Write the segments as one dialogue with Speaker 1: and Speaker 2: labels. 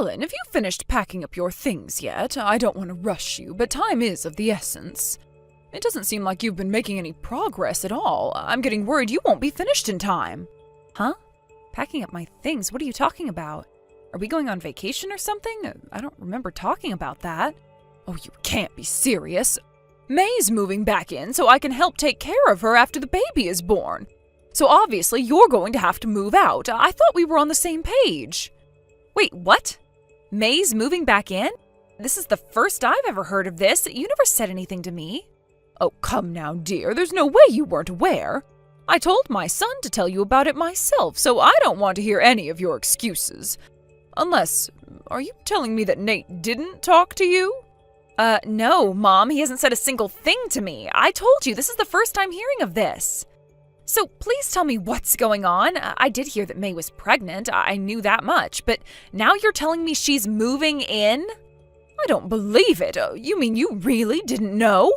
Speaker 1: Ellen, have you finished packing up your things yet? I don't want to rush you, but time is of the essence. It doesn't seem like you've been making any progress at all. I'm getting worried you won't be finished in time. Huh? Packing up my things? What are you talking about? Are we going on vacation or something? I don't remember talking about that. Oh, you can't be serious. May's moving back in so I can help take care of her after the baby is born. So obviously you're going to have to move out. I thought we were on the same page. Wait, what? May's moving back in? This is the first I've ever heard of this. You never said anything to me. Oh, come now, dear. There's no way you weren't aware. I told my son to tell you about it myself, so I don't want to hear any of your excuses. Unless, are you telling me that Nate didn't talk to you? No, Mom. He hasn't said a single thing to me. I told you, this is the first I'm hearing of this. So please tell me what's going on. I did hear that May was pregnant. I knew that much. But now you're telling me she's moving in? I don't believe it. You mean you really didn't know?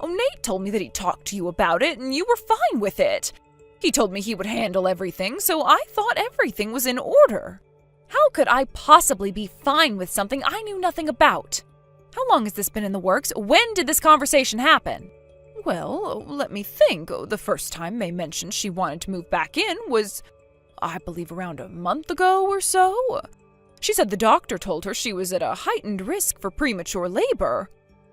Speaker 1: Oh, Nate told me that he talked to you about it and you were fine with it. He told me he would handle everything, so I thought everything was in order. How could I possibly be fine with something I knew nothing about? How long has this been in the works? When did this conversation happen? Well, let me think. The first time May mentioned she wanted to move back in was, I believe, around a month ago or so. She said the doctor told her she was at a heightened risk for premature labor.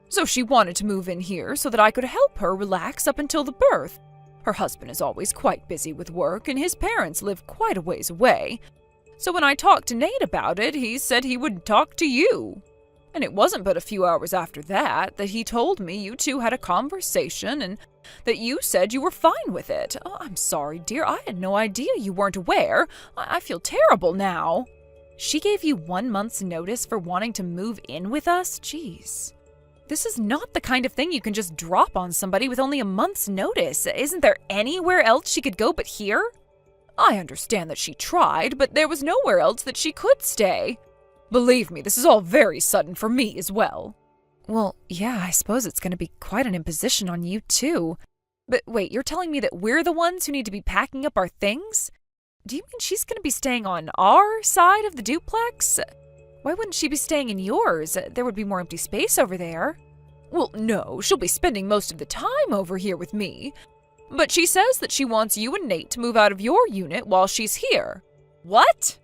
Speaker 1: So she wanted to move in here so that I could help her relax up until the birth. Her husband is always quite busy with work, and his parents live quite a ways away. So when I talked to Nate about it, he said he would talk to you. And it wasn't but a few hours after that he told me you two had a conversation and that you said you were fine with it. Oh, I'm sorry, dear. I had no idea you weren't aware. I feel terrible now. She gave you 1 month's notice for wanting to move in with us? Jeez. This is not the kind of thing you can just drop on somebody with only a month's notice. Isn't there anywhere else she could go but here? I understand that she tried, but there was nowhere else that she could stay. Believe me, this is all very sudden for me as well. Well, yeah, I suppose it's going to be quite an imposition on you, too. But wait, you're telling me that we're the ones who need to be packing up our things? Do you mean she's going to be staying on our side of the duplex? Why wouldn't she be staying in yours? There would be more empty space over there. Well, no, she'll be spending most of the time over here with me. But she says that she wants you and Nate to move out of your unit while she's here. What?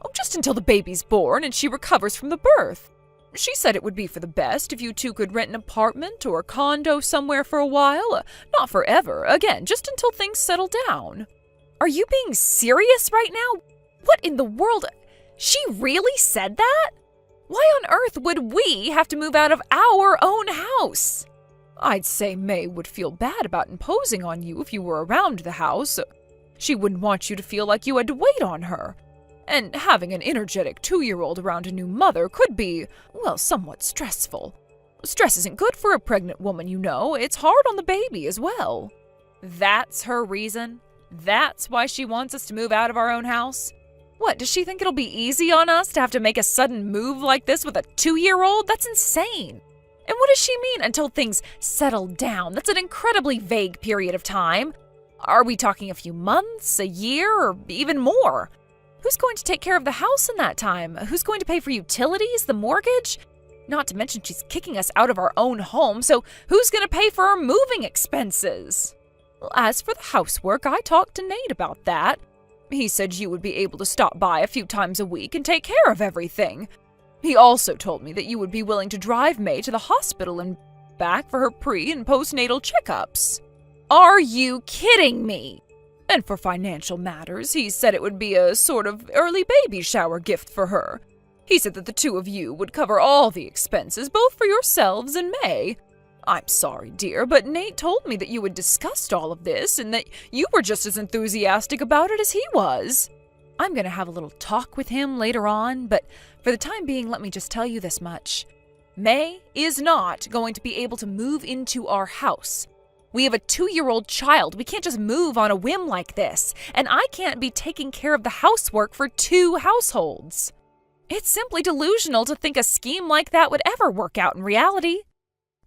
Speaker 1: Oh, just until the baby's born and she recovers from the birth. She said it would be for the best if you two could rent an apartment or a condo somewhere for a while. Not forever. Again, just until things settle down. Are you being serious right now? What in the world? She really said that? Why on earth would we have to move out of our own house? I'd say May would feel bad about imposing on you if you were around the house. She wouldn't want you to feel like you had to wait on her. And having an energetic 2-year-old around a new mother could be, well, somewhat stressful. Stress isn't good for a pregnant woman, you know. It's hard on the baby as well. That's her reason? That's why she wants us to move out of our own house? What, does she think it'll be easy on us to have to make a sudden move like this with a 2-year-old? That's insane. And what does she mean, until things settle down? That's an incredibly vague period of time. Are we talking a few months, a year, or even more? Who's going to take care of the house in that time? Who's going to pay for utilities, the mortgage? Not to mention she's kicking us out of our own home, so who's going to pay for our moving expenses? Well, as for the housework, I talked to Nate about that. He said you would be able to stop by a few times a week and take care of everything. He also told me that you would be willing to drive May to the hospital and back for her pre- and postnatal checkups. Are you kidding me? And for financial matters, he said it would be a sort of early baby shower gift for her. He said that the two of you would cover all the expenses, both for yourselves and May. I'm sorry, dear, but Nate told me that you had discussed all of this and that you were just as enthusiastic about it as he was. I'm going to have a little talk with him later on, but for the time being, let me just tell you this much. May is not going to be able to move into our house. We have a 2-year-old child. We can't just move on a whim like this, and I can't be taking care of the housework for 2 households. It's simply delusional to think a scheme like that would ever work out in reality.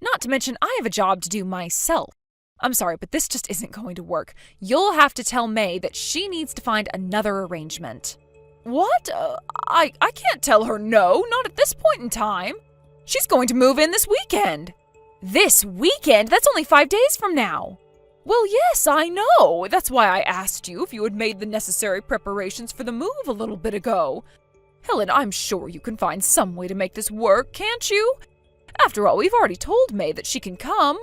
Speaker 1: Not to mention, I have a job to do myself. I'm sorry, but this just isn't going to work. You'll have to tell May that she needs to find another arrangement. What? I can't tell her no, not at this point in time. She's going to move in this weekend. This weekend? That's only 5 days from now. Well, yes, I know. That's why I asked you if you had made the necessary preparations for the move a little bit ago. Helen, I'm sure you can find some way to make this work, can't you? After all, we've already told May that she can come.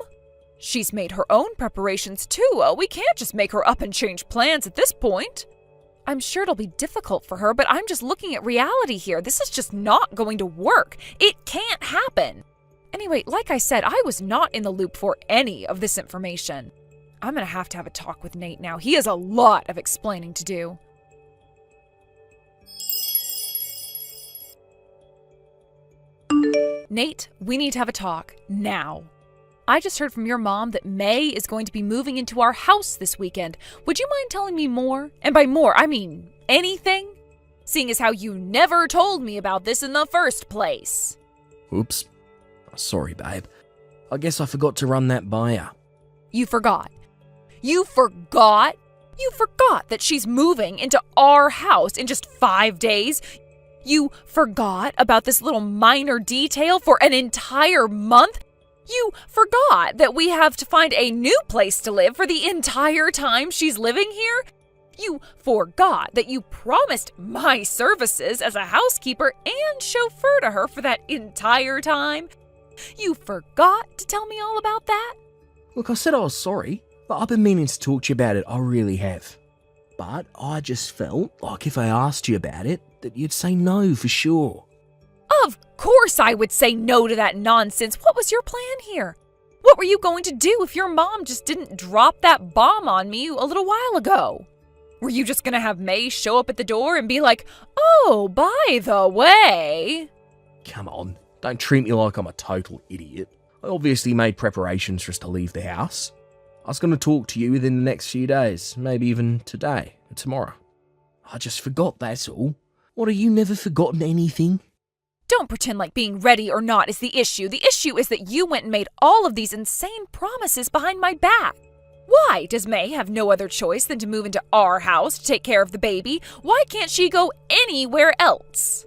Speaker 1: She's made her own preparations too. We can't just make her up and change plans at this point. I'm sure it'll be difficult for her, but I'm just looking at reality here. This is just not going to work. It can't happen. Anyway, like I said, I was not in the loop for any of this information. I'm going to have a talk with Nate now. He has a lot of explaining to do. Nate, we need to have a talk now. I just heard from your mom that May is going to be moving into our house this weekend. Would you mind telling me more? And by more, I mean anything? Seeing as how you never told me about this in the first place.
Speaker 2: Oops. Sorry, babe. I guess I forgot to run that by ya.
Speaker 1: You forgot? You forgot? You forgot that she's moving into our house in just 5 days? You forgot about this little minor detail for an entire month? You forgot that we have to find a new place to live for the entire time she's living here? You forgot that you promised my services as a housekeeper and chauffeur to her for that entire time? You forgot to tell me all about that?
Speaker 2: Look, I said I was sorry, but I've been meaning to talk to you about it, I really have. But I just felt like if I asked you about it, that you'd say no for sure.
Speaker 1: Of course I would say no to that nonsense. What was your plan here? What were you going to do if your mom just didn't drop that bomb on me a little while ago? Were you just going to have May show up at the door and be like, "Oh, by the way..."
Speaker 2: Come on, don't treat me like I'm a total idiot. I obviously made preparations for us to leave the house. I was going to talk to you within the next few days, maybe even today or tomorrow. I just forgot, that's all. What, have you never forgotten anything?
Speaker 1: Don't pretend like being ready or not is the issue. The issue is that you went and made all of these insane promises behind my back. Why does May have no other choice than to move into our house to take care of the baby? Why can't she go anywhere else?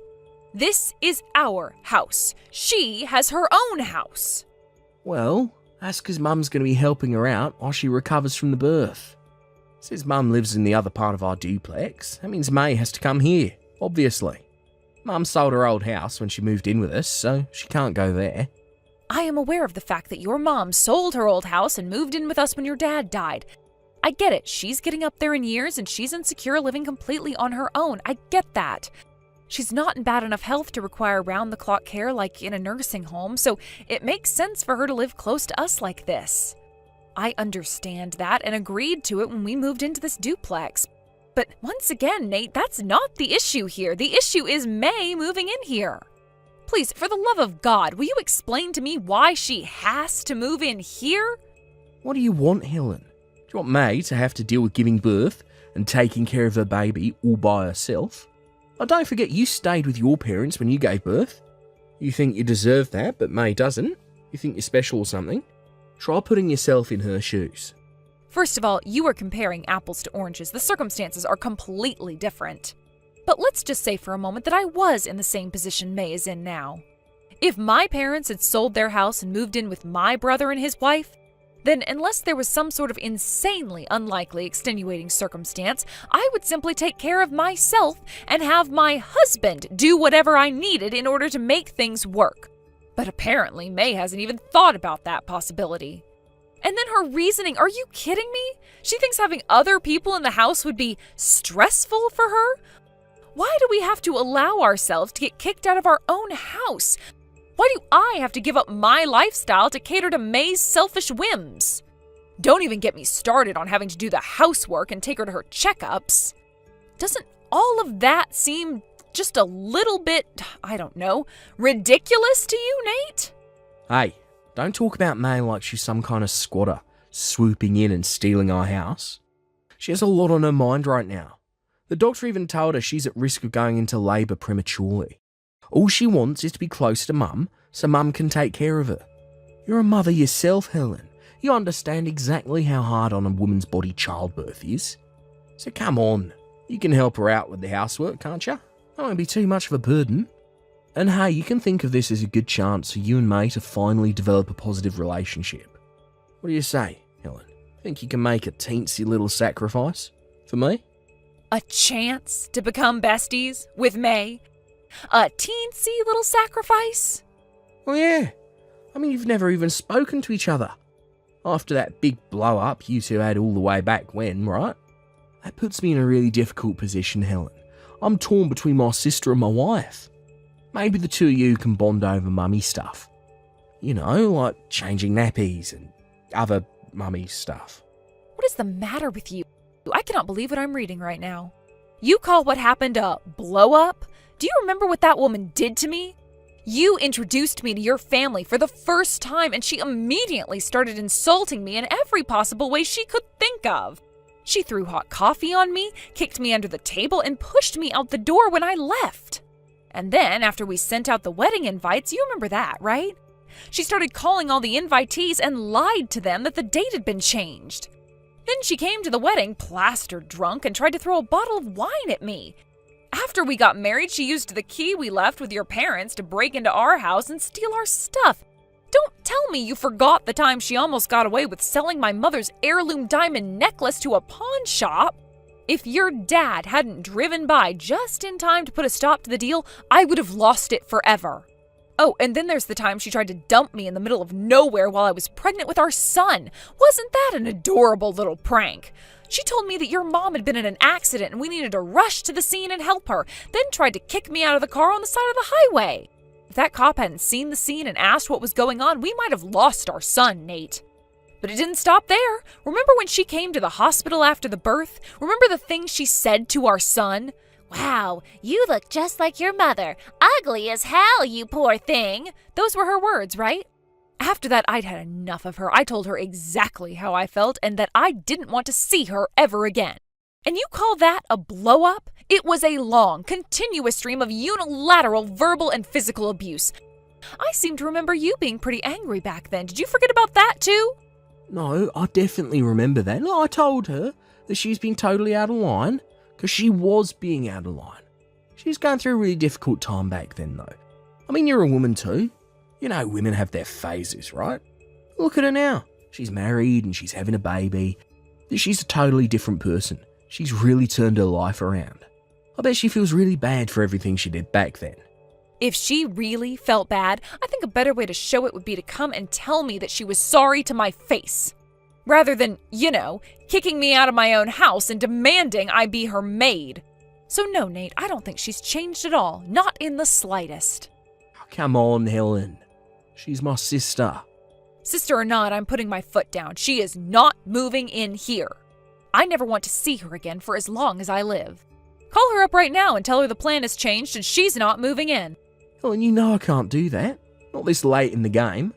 Speaker 1: This is our house. She has her own house.
Speaker 2: Well, that's because Mum's going to be helping her out while she recovers from the birth. Since Mum lives in the other part of our duplex, that means May has to come here, obviously. Mum sold her old house when she moved in with us, so she can't go there.
Speaker 1: I am aware of the fact that your mom sold her old house and moved in with us when your dad died. I get it. She's getting up there in years and she's insecure living completely on her own. I get that. She's not in bad enough health to require round-the-clock care like in a nursing home, so it makes sense for her to live close to us like this. I understand that and agreed to it when we moved into this duplex. But once again, Nate, that's not the issue here. The issue is May moving in here. Please, for the love of God, will you explain to me why she has to move in here?
Speaker 2: What do you want, Helen? Do you want May to have to deal with giving birth and taking care of her baby all by herself? Oh, don't forget you stayed with your parents when you gave birth. You think you deserve that, but May doesn't? You think you're special or something? Try putting yourself in her shoes.
Speaker 1: First of all, you are comparing apples to oranges. The circumstances are completely different. But let's just say for a moment that I was in the same position May is in now. If my parents had sold their house and moved in with my brother and his wife, then unless there was some sort of insanely unlikely extenuating circumstance, I would simply take care of myself and have my husband do whatever I needed in order to make things work. But apparently May hasn't even thought about that possibility. And then her reasoning, are you kidding me? She thinks having other people in the house would be stressful for her? Why do we have to allow ourselves to get kicked out of our own house? Why do I have to give up my lifestyle to cater to May's selfish whims? Don't even get me started on having to do the housework and take her to her checkups. Doesn't all of that seem just a little bit, I don't know, ridiculous to you, Nate?
Speaker 2: Hey, don't talk about May like she's some kind of squatter, swooping in and stealing our house. She has a lot on her mind right now. The doctor even told her she's at risk of going into labour prematurely. All she wants is to be close to Mum, so Mum can take care of her. You're a mother yourself, Helen. You understand exactly how hard on a woman's body childbirth is. So come on, you can help her out with the housework, can't you? That won't be too much of a burden. And hey, you can think of this as a good chance for you and May to finally develop a positive relationship. What do you say, Helen? Think you can make a teensy little sacrifice for me?
Speaker 1: A chance to become besties with May? A teensy little sacrifice?
Speaker 2: Well, yeah. I mean, you've never even spoken to each other. After that big blow-up you two had all the way back when, right? That puts me in a really difficult position, Helen. I'm torn between my sister and my wife. Maybe the two of you can bond over mummy stuff. You know, like changing nappies and other mummy stuff.
Speaker 1: What is the matter with you? I cannot believe what I'm reading right now. You call what happened a blow-up? Do you remember what that woman did to me? You introduced me to your family for the first time, and she immediately started insulting me in every possible way she could think of. She threw hot coffee on me, kicked me under the table, and pushed me out the door when I left. And then, after we sent out the wedding invites, you remember that, right? She started calling all the invitees and lied to them that the date had been changed. Then she came to the wedding plastered drunk and tried to throw a bottle of wine at me. After we got married, she used the key we left with your parents to break into our house and steal our stuff. Don't tell me you forgot the time she almost got away with selling my mother's heirloom diamond necklace to a pawn shop. If your dad hadn't driven by just in time to put a stop to the deal, I would have lost it forever. Oh, and then there's the time she tried to dump me in the middle of nowhere while I was pregnant with our son. Wasn't that an adorable little prank? She told me that your mom had been in an accident and we needed to rush to the scene and help her, then tried to kick me out of the car on the side of the highway. If that cop hadn't seen the scene and asked what was going on, we might have lost our son, Nate. But it didn't stop there. Remember when she came to the hospital after the birth? Remember the things she said to our son? "Wow, you look just like your mother. Ugly as hell, you poor thing." Those were her words, right? After that, I'd had enough of her. I told her exactly how I felt and that I didn't want to see her ever again. And you call that a blow-up? It was a long, continuous stream of unilateral verbal and physical abuse. I seem to remember you being pretty angry back then. Did you forget about that too?
Speaker 2: No, I definitely remember that. No, I told her that she's been totally out of line, because she was being out of line. She was going through a really difficult time back then, though. I mean, you're a woman too. You know, women have their phases, right? Look at her now. She's married and she's having a baby. She's a totally different person. She's really turned her life around. I bet she feels really bad for everything she did back then.
Speaker 1: If she really felt bad, I think a better way to show it would be to come and tell me that she was sorry to my face. Rather than, kicking me out of my own house and demanding I be her maid. So no, Nate, I don't think she's changed at all. Not in the slightest.
Speaker 2: Oh, come on, Helen. She's my sister.
Speaker 1: Sister or not, I'm putting my foot down. She is not moving in here. I never want to see her again for as long as I live. Call her up right now and tell her the plan has changed and she's not moving in.
Speaker 2: Helen, you know I can't do that. Not this late in the game.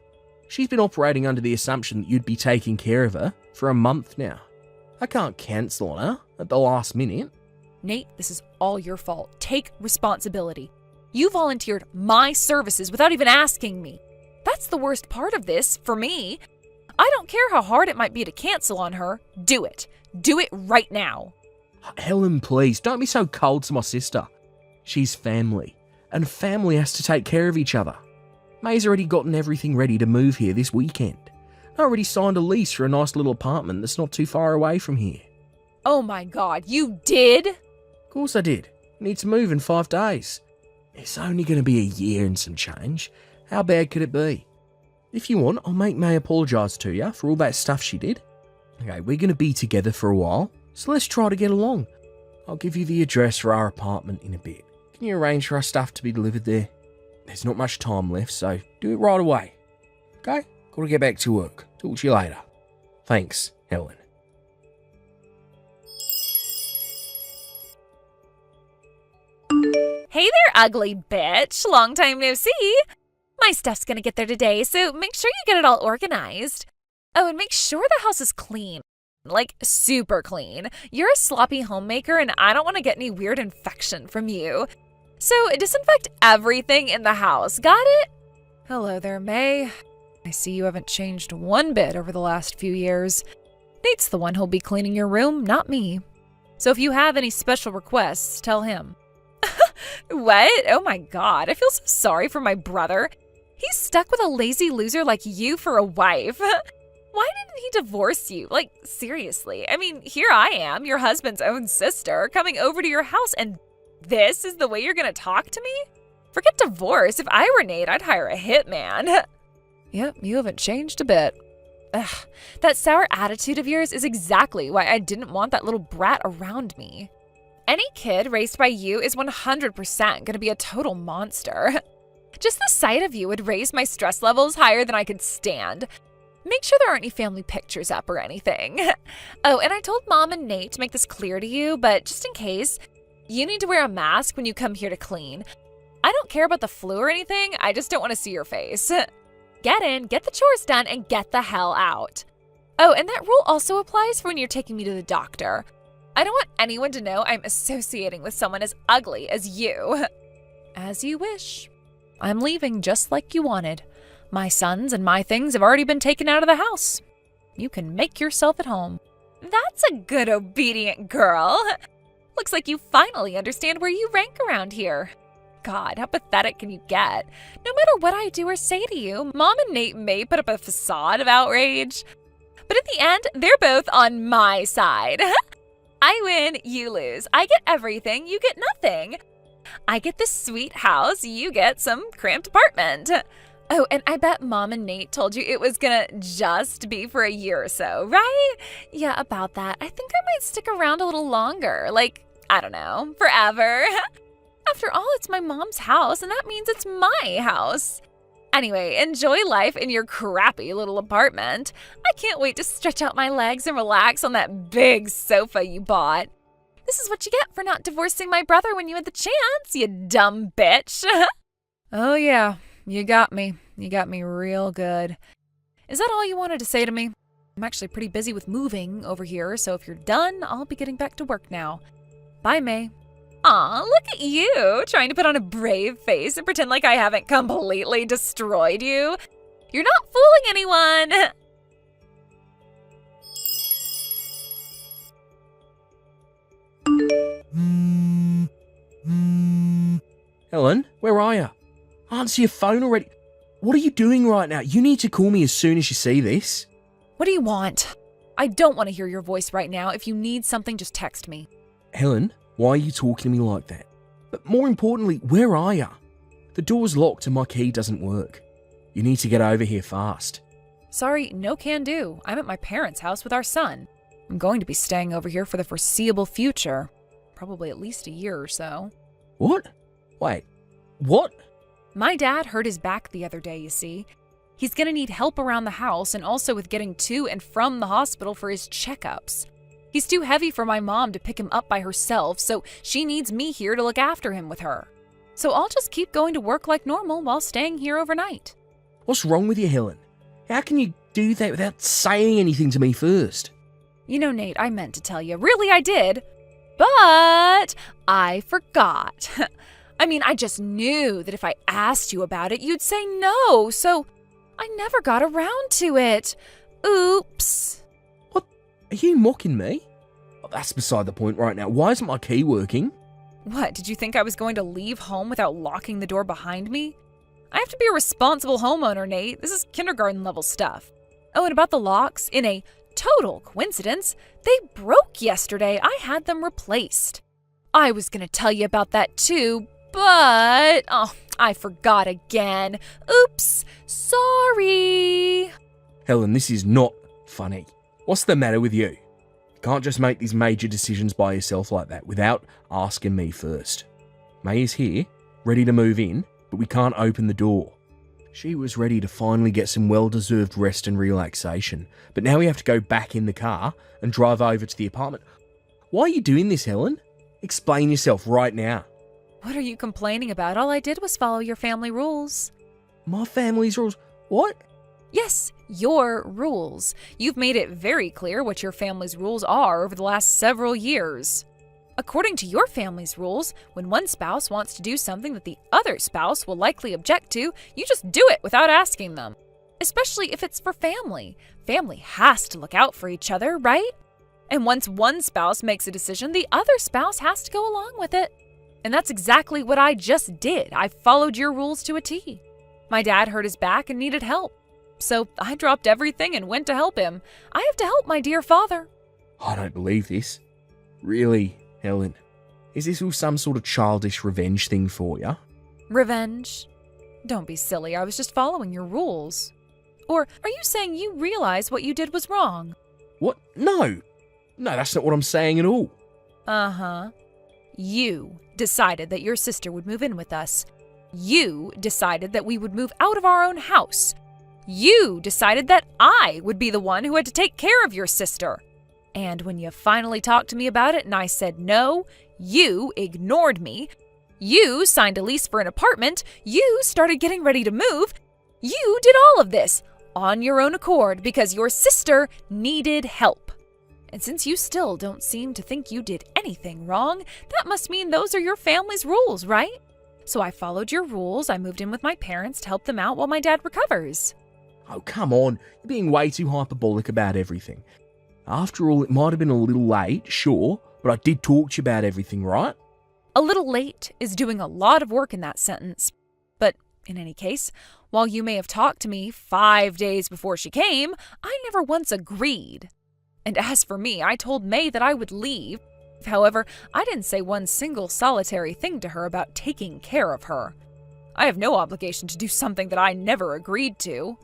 Speaker 2: She's been operating under the assumption that you'd be taking care of her for a month now. I can't cancel on her at the last minute.
Speaker 1: Nate, this is all your fault. Take responsibility. You volunteered my services without even asking me. That's the worst part of this, for me. I don't care how hard it might be to cancel on her. Do it. Do it right now.
Speaker 2: Helen, please, don't be so cold to my sister. She's family, and family has to take care of each other. May's already gotten everything ready to move here this weekend. I already signed a lease for a nice little apartment that's not too far away from here.
Speaker 1: Oh my God, you did?
Speaker 2: Of course I did. Need to move in 5 days. It's only going to be a year and some change. How bad could it be? If you want, I'll make May apologise to you for all that stuff she did. Okay, we're going to be together for a while, so let's try to get along. I'll give you the address for our apartment in a bit. Can you arrange for our stuff to be delivered there? There's not much time left, so do it right away. Okay? Gotta get back to work. Talk to you later. Thanks, Helen.
Speaker 1: Hey there, ugly bitch. Long time no see. My stuff's gonna get there today, so make sure you get it all organized. Oh, and make sure the house is clean. Like, super clean. You're a sloppy homemaker, and I don't want to get any weird infection from you. So, disinfect everything in the house. Got it? Hello there, May. I see you haven't changed one bit over the last few years. Nate's the one who'll be cleaning your room, not me. So if you have any special requests, tell him. What? Oh my god, I feel so sorry for my brother. He's stuck with a lazy loser like you for a wife. Why didn't he divorce you? Like, seriously. I mean, here I am, your husband's own sister, coming over to your house, and this is the way you're gonna talk to me? Forget divorce. If I were Nate, I'd hire a hitman. Yep, you haven't changed a bit. Ugh, that sour attitude of yours is exactly why I didn't want that little brat around me. Any kid raised by you is 100% gonna be a total monster. Just the sight of you would raise my stress levels higher than I could stand. Make sure there aren't any family pictures up or anything. Oh, and I told Mom and Nate to make this clear to you, but just in case, you need to wear a mask when you come here to clean. I don't care about the flu or anything, I just don't want to see your face. Get in, get the chores done, and get the hell out. Oh, and that rule also applies for when you're taking me to the doctor. I don't want anyone to know I'm associating with someone as ugly as you. As you wish. I'm leaving just like you wanted. My sons and my things have already been taken out of the house. You can make yourself at home. That's a good, obedient girl. Looks like you finally understand where you rank around here. God, how pathetic can you get? No matter what I do or say to you, Mom and Nate may put up a facade of outrage, but in the end, they're both on my side. I win, you lose. I get everything, you get nothing. I get this sweet house, you get some cramped apartment. Oh, and I bet Mom and Nate told you it was gonna just be for a year or so, right? Yeah, about that. I think I might stick around a little longer. Like, I don't know, forever. After all, it's my mom's house, and that means it's my house. Anyway, enjoy life in your crappy little apartment. I can't wait to stretch out my legs and relax on that big sofa you bought. This is what you get for not divorcing my brother when you had the chance, you dumb bitch. Oh yeah, you got me. You got me real good. Is that all you wanted to say to me? I'm actually pretty busy with moving over here, so if you're done, I'll be getting back to work now. Bye, May. Aw, look at you, trying to put on a brave face and pretend like I haven't completely destroyed you. You're not fooling anyone.
Speaker 2: Helen, where are you? Answer your phone already. What are you doing right now? You need to call me as soon as you see this.
Speaker 1: What do you want? I don't want to hear your voice right now. If you need something, just text me.
Speaker 2: Helen, why are you talking to me like that? But more importantly, where are you? The door's locked and my key doesn't work. You need to get over here fast.
Speaker 1: Sorry, no can do. I'm at my parents' house with our son. I'm going to be staying over here for the foreseeable future. Probably at least a year or so.
Speaker 2: What? Wait, what?
Speaker 1: My dad hurt his back the other day, you see. He's going to need help around the house and also with getting to and from the hospital for his checkups. He's too heavy for my mom to pick him up by herself, so she needs me here to look after him with her. So I'll just keep going to work like normal while staying here overnight.
Speaker 2: What's wrong with you, Helen? How can you do that without saying anything to me first?
Speaker 1: You know, Nate, I meant to tell you. Really, I did. But I forgot. I mean, I just knew that if I asked you about it, you'd say no, so I never got around to it. Oops.
Speaker 2: What? Are you mocking me? Oh, that's beside the point right now. Why isn't my key working?
Speaker 1: What, did you think I was going to leave home without locking the door behind me? I have to be a responsible homeowner, Nate. This is kindergarten level stuff. Oh, and about the locks, in a total coincidence, they broke yesterday. I had them replaced. I was going to tell you about that too, but I forgot again. Oops, sorry.
Speaker 2: Helen, this is not funny. What's the matter with you? You can't just make these major decisions by yourself like that without asking me first. May is here, ready to move in, but we can't open the door. She was ready to finally get some well-deserved rest and relaxation, but now we have to go back in the car and drive over to the apartment. Why are you doing this, Helen? Explain yourself right now.
Speaker 1: What are you complaining about? All I did was follow your family rules.
Speaker 2: My family's rules? What?
Speaker 1: Yes, your rules. You've made it very clear what your family's rules are over the last several years. According to your family's rules, when one spouse wants to do something that the other spouse will likely object to, you just do it without asking them. Especially if it's for family. Family has to look out for each other, right? And once one spouse makes a decision, the other spouse has to go along with it. And that's exactly what I just did. I followed your rules to a T. My dad hurt his back and needed help. So I dropped everything and went to help him. I have to help my dear father.
Speaker 2: I don't believe this. Really, Helen? Is this all some sort of childish revenge thing for you?
Speaker 1: Revenge? Don't be silly. I was just following your rules. Or are you saying you realize what you did was wrong?
Speaker 2: What? No, that's not what I'm saying at all.
Speaker 1: Uh-huh. You decided that your sister would move in with us. You decided that we would move out of our own house. You decided that I would be the one who had to take care of your sister. And when you finally talked to me about it and I said no, you ignored me. You signed a lease for an apartment. You started getting ready to move. You did all of this on your own accord because your sister needed help. And since you still don't seem to think you did anything wrong, that must mean those are your family's rules, right? So I followed your rules. I moved in with my parents to help them out while my dad recovers.
Speaker 2: Oh, come on. You're being way too hyperbolic about everything. After all, it might have been a little late, sure, but I did talk to you about everything, right?
Speaker 1: A little late is doing a lot of work in that sentence. But in any case, while you may have talked to me 5 days before she came, I never once agreed. And as for me, I told May that I would leave. However, I didn't say one single solitary thing to her about taking care of her. I have no obligation to do something that I never agreed to.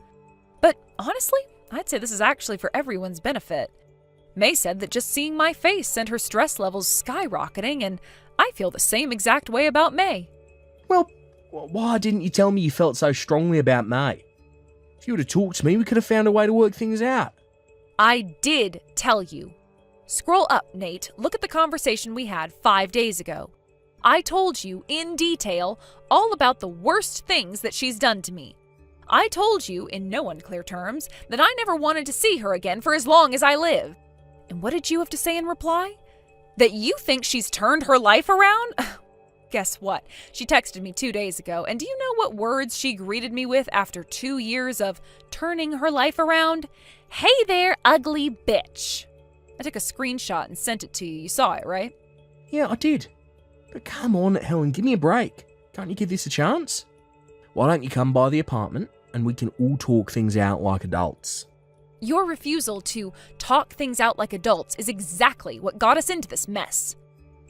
Speaker 1: But honestly, I'd say this is actually for everyone's benefit. May said that just seeing my face sent her stress levels skyrocketing, and I feel the same exact way about May.
Speaker 2: Well, why didn't you tell me you felt so strongly about May? If you would have talked to me, we could have found a way to work things out.
Speaker 1: I did tell you. Scroll up, Nate. Look at the conversation we had 5 days ago. I told you in detail all about the worst things that she's done to me. I told you, in no unclear terms, that I never wanted to see her again for as long as I live. And what did you have to say in reply? That you think she's turned her life around? Guess what? She texted me 2 days ago, and do you know what words she greeted me with after 2 years of turning her life around? Hey there, ugly bitch. I took a screenshot and sent it to you. You saw it, right?
Speaker 2: Yeah, I did. But come on, Helen, give me a break. Can't you give this a chance? Why don't you come by the apartment and we can all talk things out like adults?
Speaker 1: Your refusal to talk things out like adults is exactly what got us into this mess.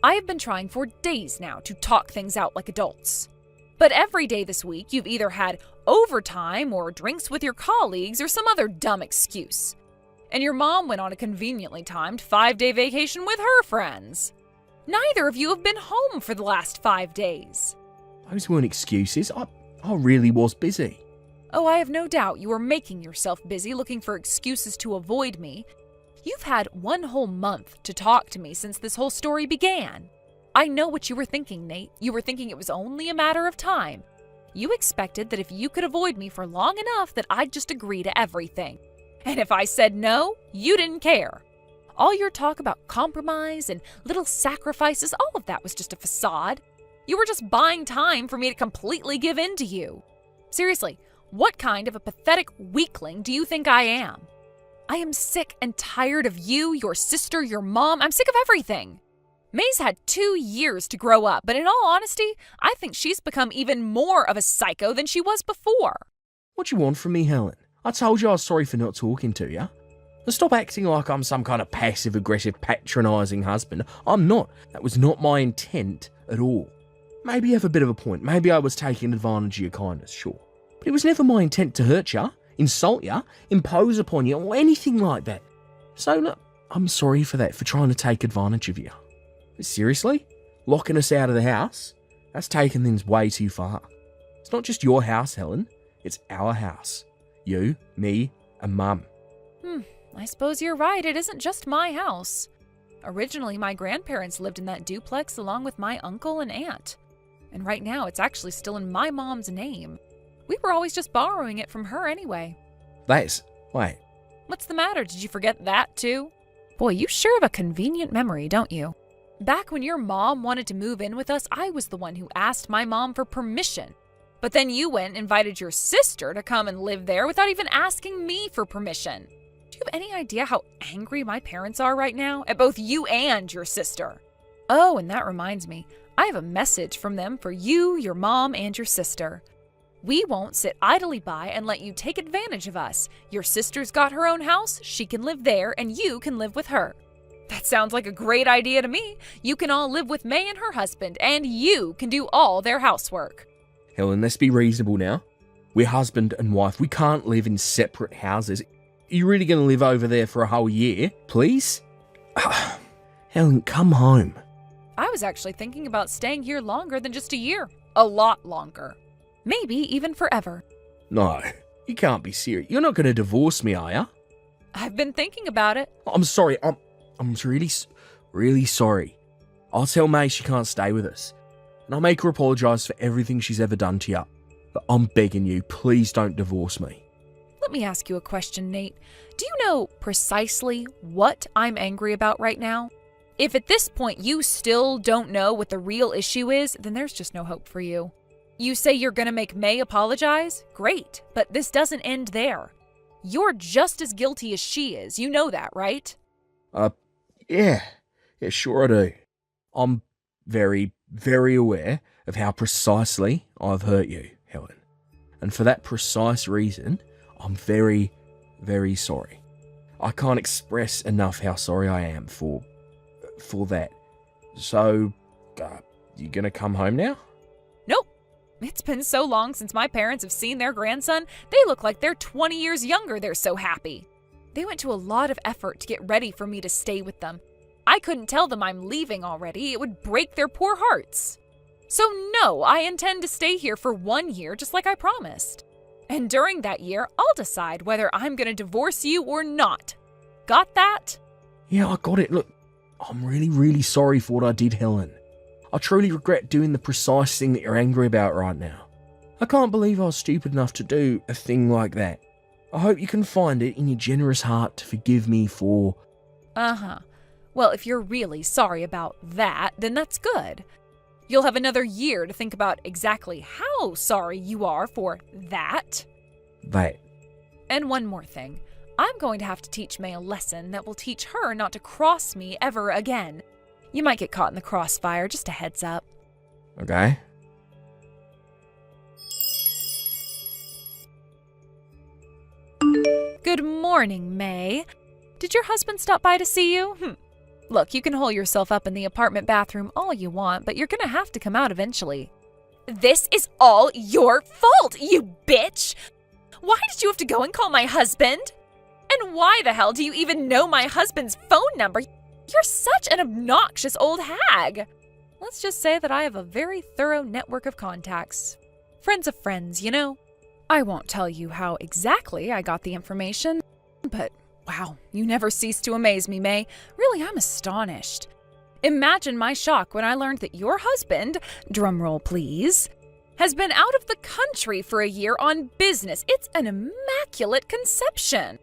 Speaker 1: I have been trying for days now to talk things out like adults. But every day this week, you've either had overtime or drinks with your colleagues or some other dumb excuse. And your mom went on a conveniently timed 5-day vacation with her friends. Neither of you have been home for the last 5 days.
Speaker 2: Those weren't excuses. I really was busy.
Speaker 1: Oh, I have no doubt you are making yourself busy looking for excuses to avoid me. You've had 1 whole month to talk to me since this whole story began. I know what you were thinking, Nate. You were thinking it was only a matter of time. You expected that if you could avoid me for long enough that I'd just agree to everything. And if I said no, you didn't care. All your talk about compromise and little sacrifices, all of that was just a facade. You were just buying time for me to completely give in to you. Seriously, what kind of a pathetic weakling do you think I am? I am sick and tired of you, your sister, your mom. I'm sick of everything. May's had 2 years to grow up, but in all honesty, I think she's become even more of a psycho than she was before.
Speaker 2: What do you want from me, Helen? I told you I was sorry for not talking to you. Now stop acting like I'm some kind of passive-aggressive, patronising husband. I'm not. That was not my intent at all. Maybe you have a bit of a point. Maybe I was taking advantage of your kindness, sure. But it was never my intent to hurt you, insult you, impose upon you, or anything like that. So, look, I'm sorry for that, for trying to take advantage of you. But seriously? Locking us out of the house? That's taking things way too far. It's not just your house, Helen. It's our house. You, me, and Mum.
Speaker 1: I suppose you're right. It isn't just my house. Originally, my grandparents lived in that duplex along with my uncle and aunt. And right now, it's actually still in my mom's name. We were always just borrowing it from her anyway.
Speaker 2: Wait.
Speaker 1: What's the matter? Did you forget that too? Boy, you sure have a convenient memory, don't you? Back when your mom wanted to move in with us, I was the one who asked my mom for permission. But then you went and invited your sister to come and live there without even asking me for permission. Do you have any idea how angry my parents are right now at both you and your sister? Oh, and that reminds me, I have a message from them for you, your mom, and your sister. We won't sit idly by and let you take advantage of us. Your sister's got her own house, she can live there, and you can live with her. That sounds like a great idea to me. You can all live with May and her husband, and you can do all their housework.
Speaker 2: Helen, let's be reasonable now. We're husband and wife. We can't live in separate houses. Are you really going to live over there for a whole year, please? Helen, come home.
Speaker 1: I was actually thinking about staying here longer than just a year. A lot longer. Maybe even forever.
Speaker 2: No, you can't be serious. You're not going to divorce me, are you?
Speaker 1: I've been thinking about it.
Speaker 2: I'm sorry. I'm really sorry. I'll tell May she can't stay with us. And I'll make her apologise for everything she's ever done to you. But I'm begging you, please don't divorce me.
Speaker 1: Let me ask you a question, Nate. Do you know precisely what I'm angry about right now? If at this point you still don't know what the real issue is, then there's just no hope for you. You say you're going to make May apologize? Great, but this doesn't end there. You're just as guilty as she is. You know that, right?
Speaker 2: Yeah, sure I do. I'm very, very aware of how precisely I've hurt you, Helen. And for that precise reason, I'm very, very sorry. I can't express enough how sorry I am for that. So, you gonna come home now?
Speaker 1: Nope. It's been so long since my parents have seen their grandson, they look like they're 20 years younger, they're so happy. They went to a lot of effort to get ready for me to stay with them. I couldn't tell them I'm leaving already, it would break their poor hearts. So no, I intend to stay here for 1 year just like I promised. And during that year, I'll decide whether I'm gonna divorce you or not. Got that?
Speaker 2: Yeah, I got it. Look, I'm really, really sorry for what I did, Helen. I truly regret doing the precise thing that you're angry about right now. I can't believe I was stupid enough to do a thing like that. I hope you can find it in your generous heart to forgive me for...
Speaker 1: Well, if you're really sorry about that, then that's good. You'll have another year to think about exactly how sorry you are for that.
Speaker 2: And
Speaker 1: one more thing. I'm going to have to teach May a lesson that will teach her not to cross me ever again. You might get caught in the crossfire, just a heads up.
Speaker 2: Okay.
Speaker 1: Good morning, May. Did your husband stop by to see you? Look, you can hole yourself up in the apartment bathroom all you want, but you're gonna have to come out eventually. This is all your fault, you bitch! Why did you have to go and call my husband? And why the hell do you even know my husband's phone number? You're such an obnoxious old hag. Let's just say that I have a very thorough network of contacts. Friends of friends, you know? I won't tell you how exactly I got the information, but wow, you never cease to amaze me, May. Really, I'm astonished. Imagine my shock when I learned that your husband, drumroll please, has been out of the country for a year on business. It's an immaculate conception.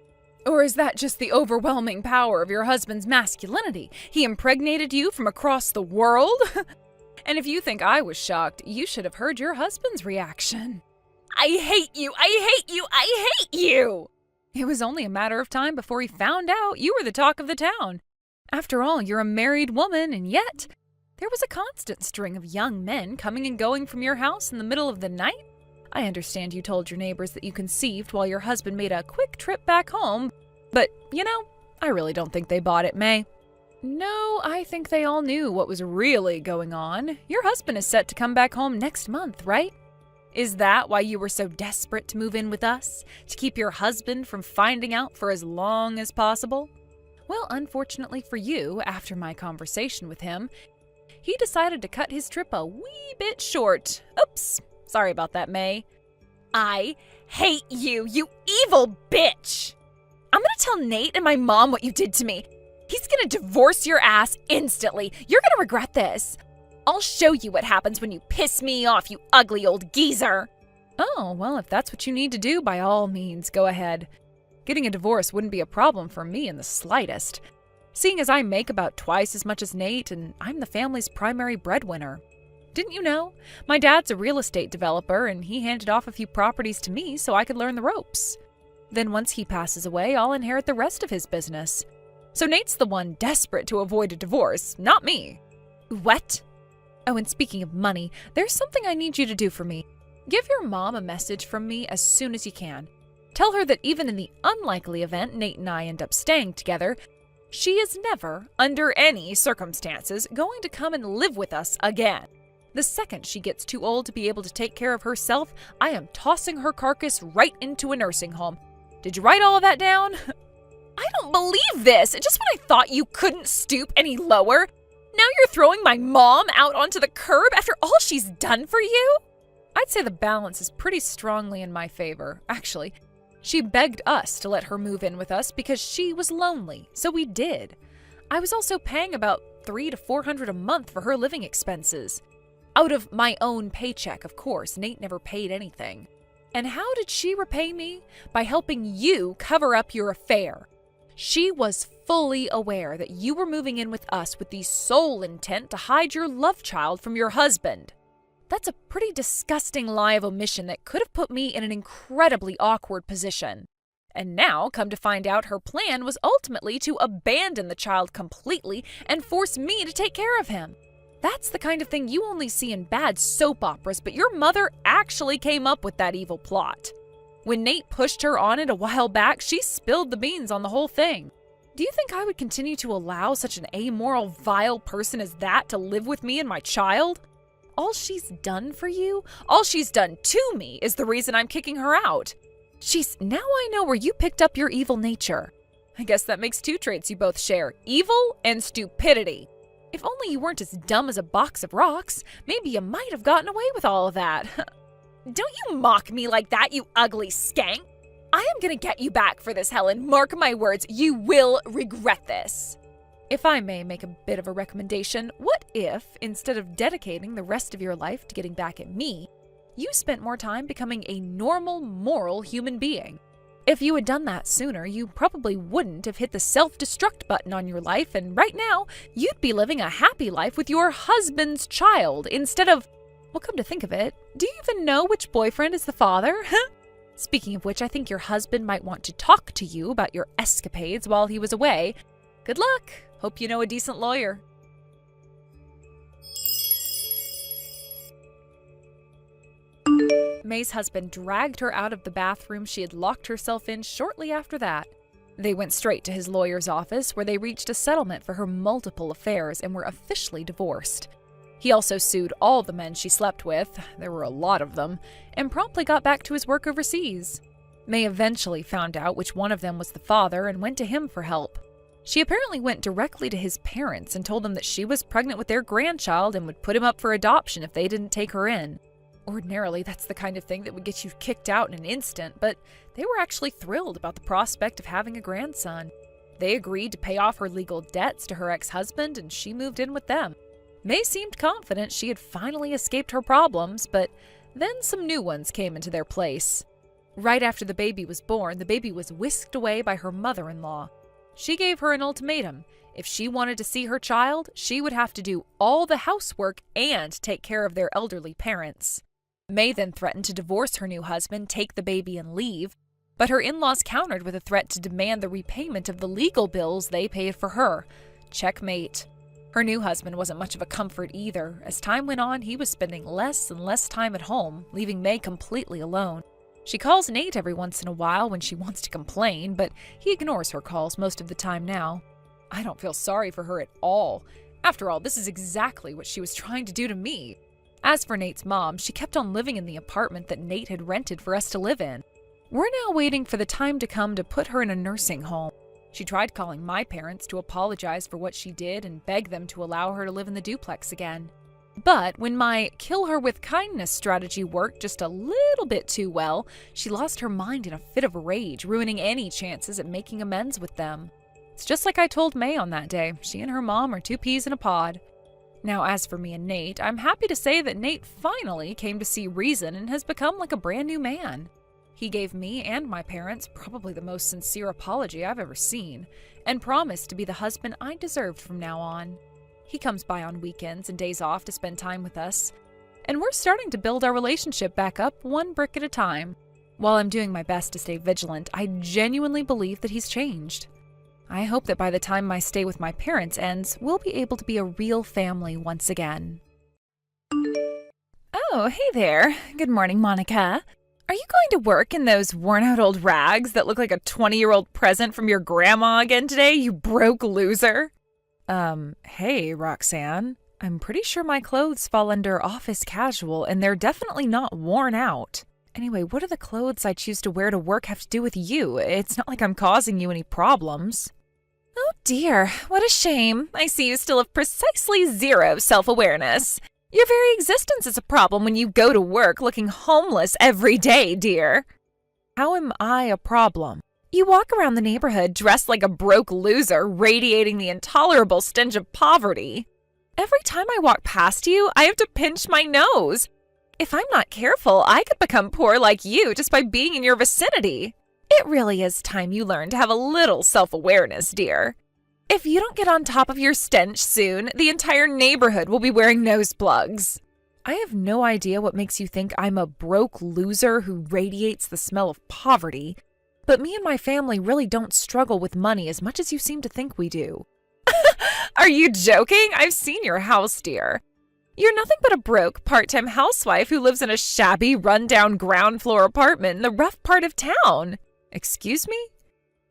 Speaker 1: Or is that just the overwhelming power of your husband's masculinity? He impregnated you from across the world? And if you think I was shocked, you should have heard your husband's reaction. I hate you! I hate you! I hate you! It was only a matter of time before he found out you were the talk of the town. After all, you're a married woman, and yet there was a constant string of young men coming and going from your house in the middle of the night. I understand you told your neighbors that you conceived while your husband made a quick trip back home, but, you know, I really don't think they bought it, May. No, I think they all knew what was really going on. Your husband is set to come back home next month, right? Is that why you were so desperate to move in with us? To keep your husband from finding out for as long as possible? Well, unfortunately for you, after my conversation with him, he decided to cut his trip a wee bit short. Oops. Sorry about that, May. I hate you, you evil bitch! I'm gonna tell Nate and my mom what you did to me. He's gonna divorce your ass instantly. You're gonna regret this. I'll show you what happens when you piss me off, you ugly old geezer. Oh, well, if that's what you need to do, by all means, go ahead. Getting a divorce wouldn't be a problem for me in the slightest, seeing as I make about twice as much as Nate and I'm the family's primary breadwinner. Didn't you know? My dad's a real estate developer and he handed off a few properties to me so I could learn the ropes. Then once he passes away, I'll inherit the rest of his business. So Nate's the one desperate to avoid a divorce, not me. What? Oh, and speaking of money, there's something I need you to do for me. Give your mom a message from me as soon as you can. Tell her that even in the unlikely event Nate and I end up staying together, she is never, under any circumstances, going to come and live with us again. The second she gets too old to be able to take care of herself, I am tossing her carcass right into a nursing home. Did you write all of that down? I don't believe this! Just when I thought you couldn't stoop any lower, now you're throwing my mom out onto the curb after all she's done for you? I'd say the balance is pretty strongly in my favor. Actually, she begged us to let her move in with us because she was lonely, so we did. I was also paying about $300 to $400 a month for her living expenses. Out of my own paycheck, of course. Nate never paid anything. And how did she repay me? By helping you cover up your affair. She was fully aware that you were moving in with us with the sole intent to hide your love child from your husband. That's a pretty disgusting lie of omission that could have put me in an incredibly awkward position. And now, come to find out, her plan was ultimately to abandon the child completely and force me to take care of him. That's the kind of thing you only see in bad soap operas, but your mother actually came up with that evil plot. When Nate pushed her on it a while back, she spilled the beans on the whole thing. Do you think I would continue to allow such an amoral, vile person as that to live with me and my child? All she's done for you, all she's done to me, is the reason I'm kicking her out. Now I know where you picked up your evil nature. I guess that makes two traits you both share, evil and stupidity. If only you weren't as dumb as a box of rocks, maybe you might have gotten away with all of that. Don't you mock me like that, you ugly skank! I am gonna get you back for this, Helen. Mark my words, you will regret this. If I may make a bit of a recommendation, what if, instead of dedicating the rest of your life to getting back at me, you spent more time becoming a normal, moral human being? If you had done that sooner, you probably wouldn't have hit the self-destruct button on your life, and right now, you'd be living a happy life with your husband's child instead of... Well, come to think of it, do you even know which boyfriend is the father? Speaking of which, I think your husband might want to talk to you about your escapades while he was away. Good luck. Hope you know a decent lawyer. May's husband dragged her out of the bathroom she had locked herself in shortly after that. They went straight to his lawyer's office, where they reached a settlement for her multiple affairs and were officially divorced. He also sued all the men she slept with, there were a lot of them, and promptly got back to his work overseas. May eventually found out which one of them was the father and went to him for help. She apparently went directly to his parents and told them that she was pregnant with their grandchild and would put him up for adoption if they didn't take her in. Ordinarily, that's the kind of thing that would get you kicked out in an instant, but they were actually thrilled about the prospect of having a grandson. They agreed to pay off her legal debts to her ex-husband, and she moved in with them. May seemed confident she had finally escaped her problems, but then some new ones came into their place. Right after the baby was born, the baby was whisked away by her mother-in-law. She gave her an ultimatum. If she wanted to see her child, she would have to do all the housework and take care of their elderly parents. May then threatened to divorce her new husband, take the baby, and leave, but her in-laws countered with a threat to demand the repayment of the legal bills they paid for her. Checkmate. Her new husband wasn't much of a comfort either. As time went on, he was spending less and less time at home, leaving May completely alone. She calls Nate every once in a while when she wants to complain, but he ignores her calls most of the time now. I don't feel sorry for her at all. After all, this is exactly what she was trying to do to me. As for Nate's mom, she kept on living in the apartment that Nate had rented for us to live in. We're now waiting for the time to come to put her in a nursing home. She tried calling my parents to apologize for what she did and beg them to allow her to live in the duplex again. But when my kill her with kindness strategy worked just a little bit too well, she lost her mind in a fit of rage, ruining any chances at making amends with them. It's just like I told May on that day. She and her mom are two peas in a pod. Now, as for me and Nate, I'm happy to say that Nate finally came to see reason and has become like a brand new man. He gave me and my parents probably the most sincere apology I've ever seen, and promised to be the husband I deserved from now on. He comes by on weekends and days off to spend time with us, and we're starting to build our relationship back up one brick at a time. While I'm doing my best to stay vigilant, I genuinely believe that he's changed. I hope that by the time my stay with my parents ends, we'll be able to be a real family once again. Oh, hey there. Good morning, Monica. Are you going to work in those worn-out old rags that look like a 20-year-old present from your grandma again today, you broke loser? Hey, Roxanne. I'm pretty sure my clothes fall under office casual, and they're definitely not worn out. Anyway, what do the clothes I choose to wear to work have to do with you? It's not like I'm causing you any problems. Oh dear, what a shame. I see you still have precisely zero self-awareness. Your very existence is a problem when you go to work looking homeless every day, dear. How am I a problem? You walk around the neighborhood dressed like a broke loser, radiating the intolerable stench of poverty. Every time I walk past you, I have to pinch my nose. If I'm not careful, I could become poor like you just by being in your vicinity. It really is time you learn to have a little self-awareness, dear. If you don't get on top of your stench soon, the entire neighborhood will be wearing nose plugs. I have no idea what makes you think I'm a broke loser who radiates the smell of poverty, but me and my family really don't struggle with money as much as you seem to think we do. Are you joking? I've seen your house, dear. You're nothing but a broke part-time housewife who lives in a shabby, run-down ground floor apartment in the rough part of town. Excuse me?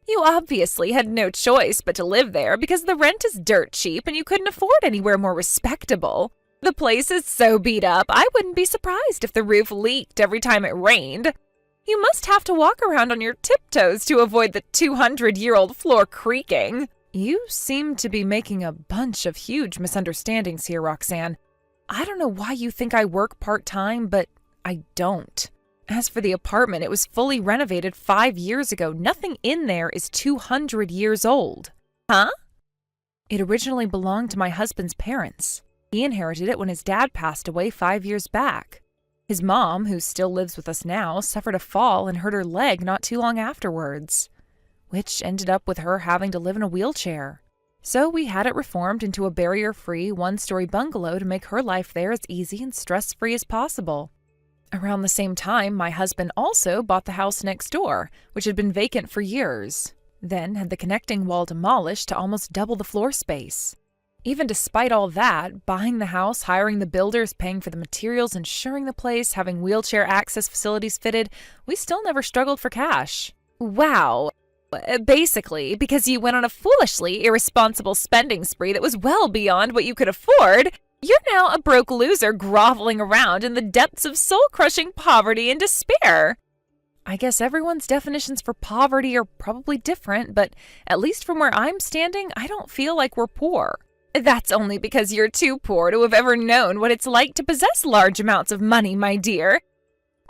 Speaker 1: You obviously had no choice but to live there because the rent is dirt cheap and you couldn't afford anywhere more respectable. The place is so beat up, I wouldn't be surprised if the roof leaked every time it rained. You must have to walk around on your tiptoes to avoid the 200-year-old floor creaking. You seem to be making a bunch of huge misunderstandings here, Roxanne. I don't know why you think I work part-time, but I don't. As for the apartment, it was fully renovated 5 years ago. Nothing in there is 200 years old. Huh? It originally belonged to my husband's parents. He inherited it when his dad passed away 5 years back. His mom, who still lives with us now, suffered a fall and hurt her leg not too long afterwards, which ended up with her having to live in a wheelchair. So we had it reformed into a barrier-free, one-story bungalow to make her life there as easy and stress-free as possible. Around the same time, my husband also bought the house next door, which had been vacant for years, then had the connecting wall demolished to almost double the floor space. Even despite all that, buying the house, hiring the builders, paying for the materials, insuring the place, having wheelchair access facilities fitted, we still never struggled for cash. Wow. Basically, because you went on a foolishly irresponsible spending spree that was well beyond what you could afford, you're now a broke loser groveling around in the depths of soul-crushing poverty and despair. I guess everyone's definitions for poverty are probably different, but at least from where I'm standing, I don't feel like we're poor. That's only because you're too poor to have ever known what it's like to possess large amounts of money, my dear.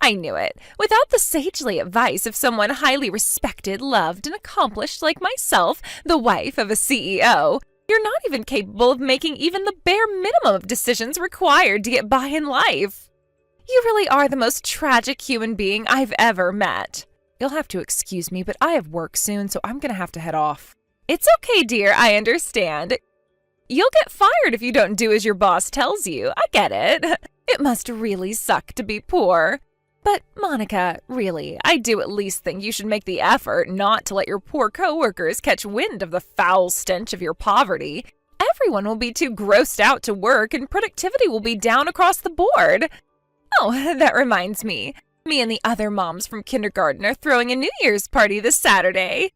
Speaker 1: I knew it. Without the sagely advice of someone highly respected, loved, and accomplished like myself, the wife of a CEO, you're not even capable of making even the bare minimum of decisions required to get by in life. You really are the most tragic human being I've ever met. You'll have to excuse me, but I have work soon, so I'm gonna have to head off. It's okay, dear, I understand. You'll get fired if you don't do as your boss tells you. I get it. It must really suck to be poor. But, Monica, really, I do at least think you should make the effort not to let your poor coworkers catch wind of the foul stench of your poverty. Everyone will be too grossed out to work and productivity will be down across the board. Oh, that reminds me. Me and the other moms from kindergarten are throwing a New Year's party this Saturday.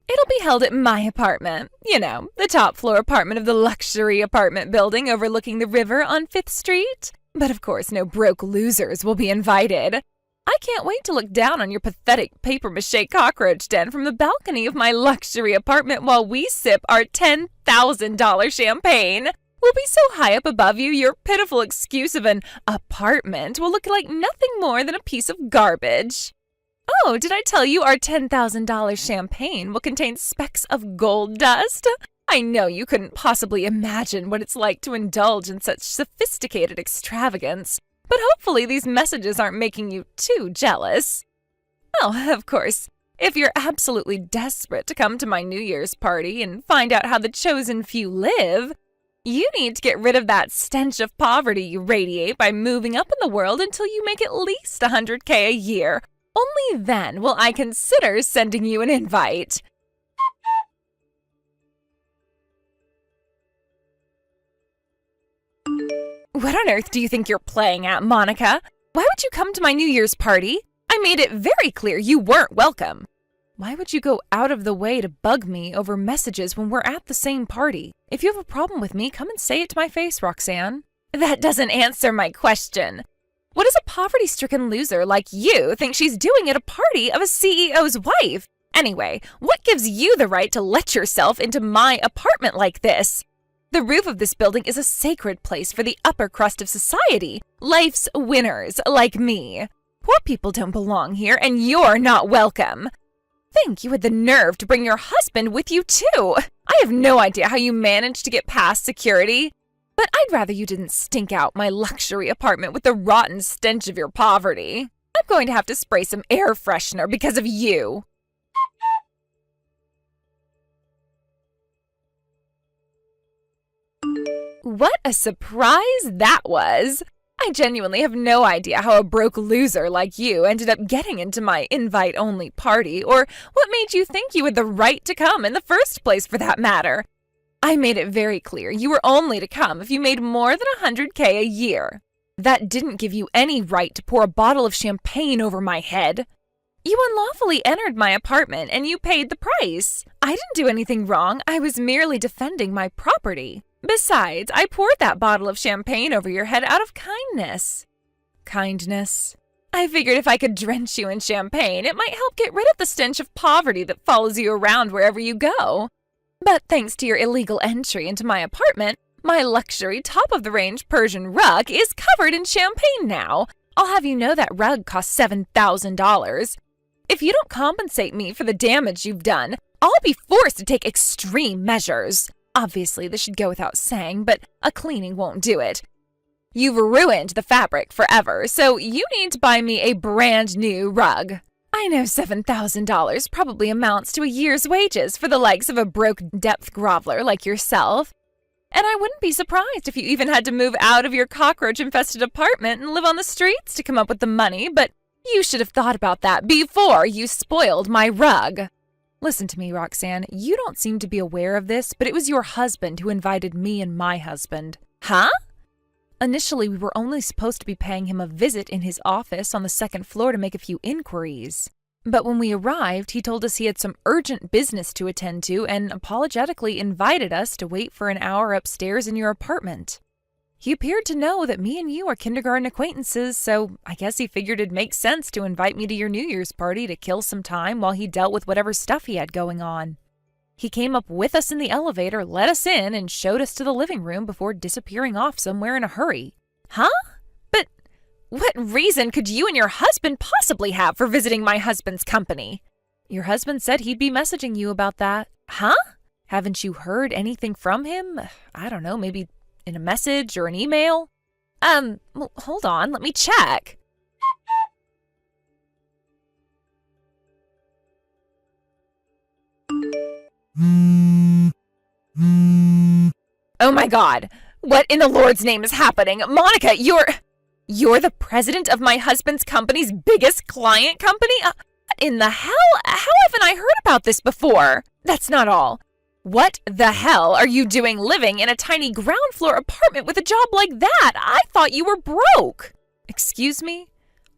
Speaker 1: It'll be held at my apartment. You know, the top floor apartment of the luxury apartment building overlooking the river on 5th Street. But of course, no broke losers will be invited. I can't wait to look down on your pathetic papier-mâché cockroach den from the balcony of my luxury apartment while we sip our $10,000 champagne. We'll be so high up above you, your pitiful excuse of an apartment will look like nothing more than a piece of garbage. Oh, did I tell you our $10,000 champagne will contain specks of gold dust? I know you couldn't possibly imagine what it's like to indulge in such sophisticated extravagance, but hopefully these messages aren't making you too jealous. Oh, of course, if you're absolutely desperate to come to my New Year's party and find out how the chosen few live, you need to get rid of that stench of poverty you radiate by moving up in the world until you make at least $100K a year. Only then will I consider sending you an invite. What on earth do you think you're playing at, Monica? Why would you come to my New Year's party? I made it very clear you weren't welcome. Why would you go out of the way to bug me over messages when we're at the same party? If you have a problem with me, come and say it to my face, Roxanne. That doesn't answer my question. What does a poverty-stricken loser like you think she's doing at a party of a CEO's wife? Anyway, what gives you the right to let yourself into my apartment like this? The roof of this building is a sacred place for the upper crust of society, life's winners like me. Poor people don't belong here, and you're not welcome. Think you had the nerve to bring your husband with you, too. I have no idea how you managed to get past security. But I'd rather you didn't stink out my luxury apartment with the rotten stench of your poverty. I'm going to have to spray some air freshener because of you. What a surprise that was! I genuinely have no idea how a broke loser like you ended up getting into my invite-only party, or what made you think you had the right to come in the first place, for that matter. I made it very clear you were only to come if you made more than $100K a year. That didn't give you any right to pour a bottle of champagne over my head. You unlawfully entered my apartment and you paid the price. I didn't do anything wrong. I was merely defending my property. Besides, I poured that bottle of champagne over your head out of kindness. Kindness? I figured if I could drench you in champagne, it might help get rid of the stench of poverty that follows you around wherever you go. But thanks to your illegal entry into my apartment, my luxury top-of-the-range Persian rug is covered in champagne now. I'll have you know that rug cost $7,000. If you don't compensate me for the damage you've done, I'll be forced to take extreme measures. Obviously, this should go without saying, but a cleaning won't do it. You've ruined the fabric forever, so you need to buy me a brand new rug. I know $7,000 probably amounts to a year's wages for the likes of a broke depth groveler like yourself. And I wouldn't be surprised if you even had to move out of your cockroach-infested apartment and live on the streets to come up with the money, but you should have thought about that before you spoiled my rug. Listen to me, Roxanne. You don't seem to be aware of this, but it was your husband who invited me and my husband. Huh? Initially, we were only supposed to be paying him a visit in his office on the second floor to make a few inquiries. But when we arrived, he told us he had some urgent business to attend to and apologetically invited us to wait for an hour upstairs in your apartment. He appeared to know that me and you are kindergarten acquaintances, so I guess he figured it'd make sense to invite me to your New Year's party to kill some time while he dealt with whatever stuff he had going on. He came up with us in the elevator, let us in, and showed us to the living room before disappearing off somewhere in a hurry. Huh? But what reason could you and your husband possibly have for visiting my husband's company? Your husband said he'd be messaging you about that. Huh? Haven't you heard anything from him? I don't know, maybe in a message or an email? Well, hold on, let me check. Oh my God, what in the Lord's name is happening? Monica, you're the president of my husband's company's biggest client company? In the hell? How haven't I heard about this before? That's not all. What the hell are you doing living in a tiny ground floor apartment with a job like that? I thought you were broke. Excuse me?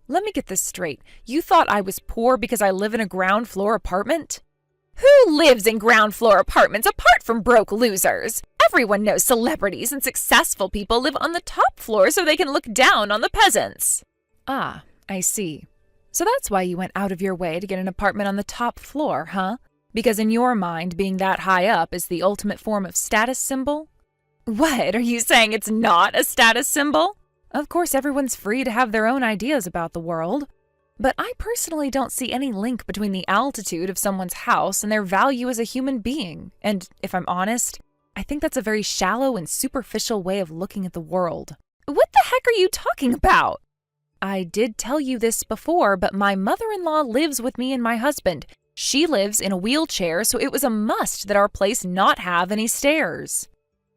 Speaker 1: Let me get this straight. You thought I was poor because I live in a ground floor apartment? Who lives in ground floor apartments apart from broke losers? Everyone knows celebrities and successful people live on the top floor so they can look down on the peasants. Ah, I see. So that's why you went out of your way to get an apartment on the top floor, huh? Because in your mind, being that high up is the ultimate form of status symbol? What, are you saying it's not a status symbol? Of course, everyone's free to have their own ideas about the world. But I personally don't see any link between the altitude of someone's house and their value as a human being. And if I'm honest, I think that's a very shallow and superficial way of looking at the world. What the heck are you talking about? I did tell you this before, but my mother-in-law lives with me and my husband. She lives in a wheelchair, so it was a must that our place not have any stairs.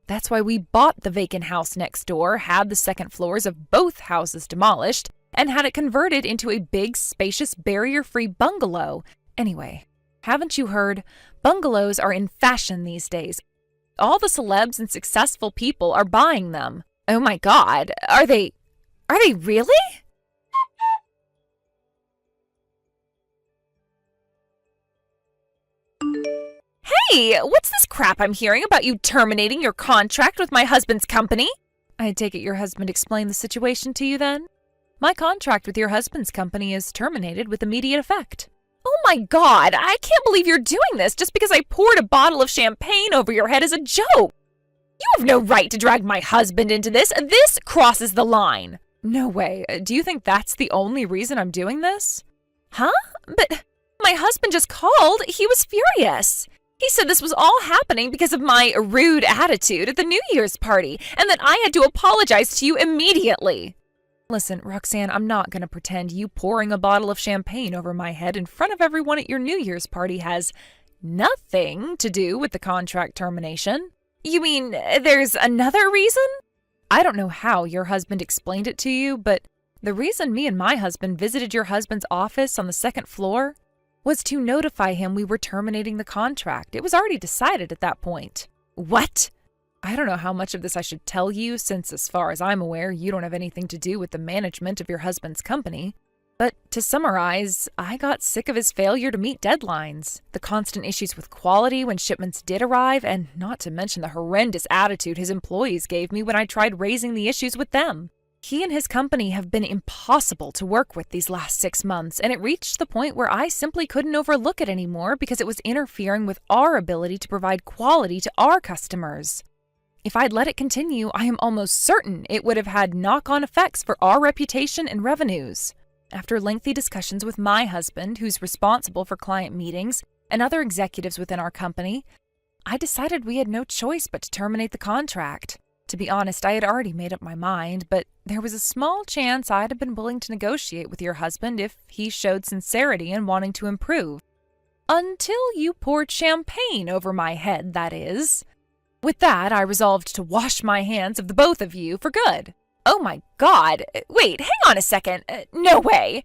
Speaker 1: That's why we bought the vacant house next door, had the second floors of both houses demolished, and had it converted into a big, spacious, barrier-free bungalow. Anyway, haven't you heard? Bungalows are in fashion these days. All the celebs and successful people are buying them. Oh my God, are they really? Hey, what's this crap I'm hearing about you terminating your contract with my husband's company? I take it your husband explained the situation to you then? My contract with your husband's company is terminated with immediate effect. Oh my God, I can't believe you're doing this just because I poured a bottle of champagne over your head as a joke. You have no right to drag my husband into this. This crosses the line. No way. Do you think that's the only reason I'm doing this? Huh? But my husband just called. He was furious. He said this was all happening because of my rude attitude at the New Year's party and that I had to apologize to you immediately. Listen, Roxanne, I'm not going to pretend you pouring a bottle of champagne over my head in front of everyone at your New Year's party has nothing to do with the contract termination. You mean there's another reason? I don't know how your husband explained it to you, but the reason me and my husband visited your husband's office on the second floor was to notify him we were terminating the contract. It was already decided at that point. What? I don't know how much of this I should tell you, since as far as I'm aware, you don't have anything to do with the management of your husband's company. But to summarize, I got sick of his failure to meet deadlines, the constant issues with quality when shipments did arrive, and not to mention the horrendous attitude his employees gave me when I tried raising the issues with them. He and his company have been impossible to work with these last 6 months, and it reached the point where I simply couldn't overlook it anymore because it was interfering with our ability to provide quality to our customers. If I'd let it continue, I am almost certain it would have had knock-on effects for our reputation and revenues. After lengthy discussions with my husband, who's responsible for client meetings, and other executives within our company, I decided we had no choice but to terminate the contract. To be honest, I had already made up my mind, but there was a small chance I'd have been willing to negotiate with your husband if he showed sincerity in wanting to improve. Until you poured champagne over my head, that is. With that, I resolved to wash my hands of the both of you for good. Oh my God! Wait, hang on a second. No way!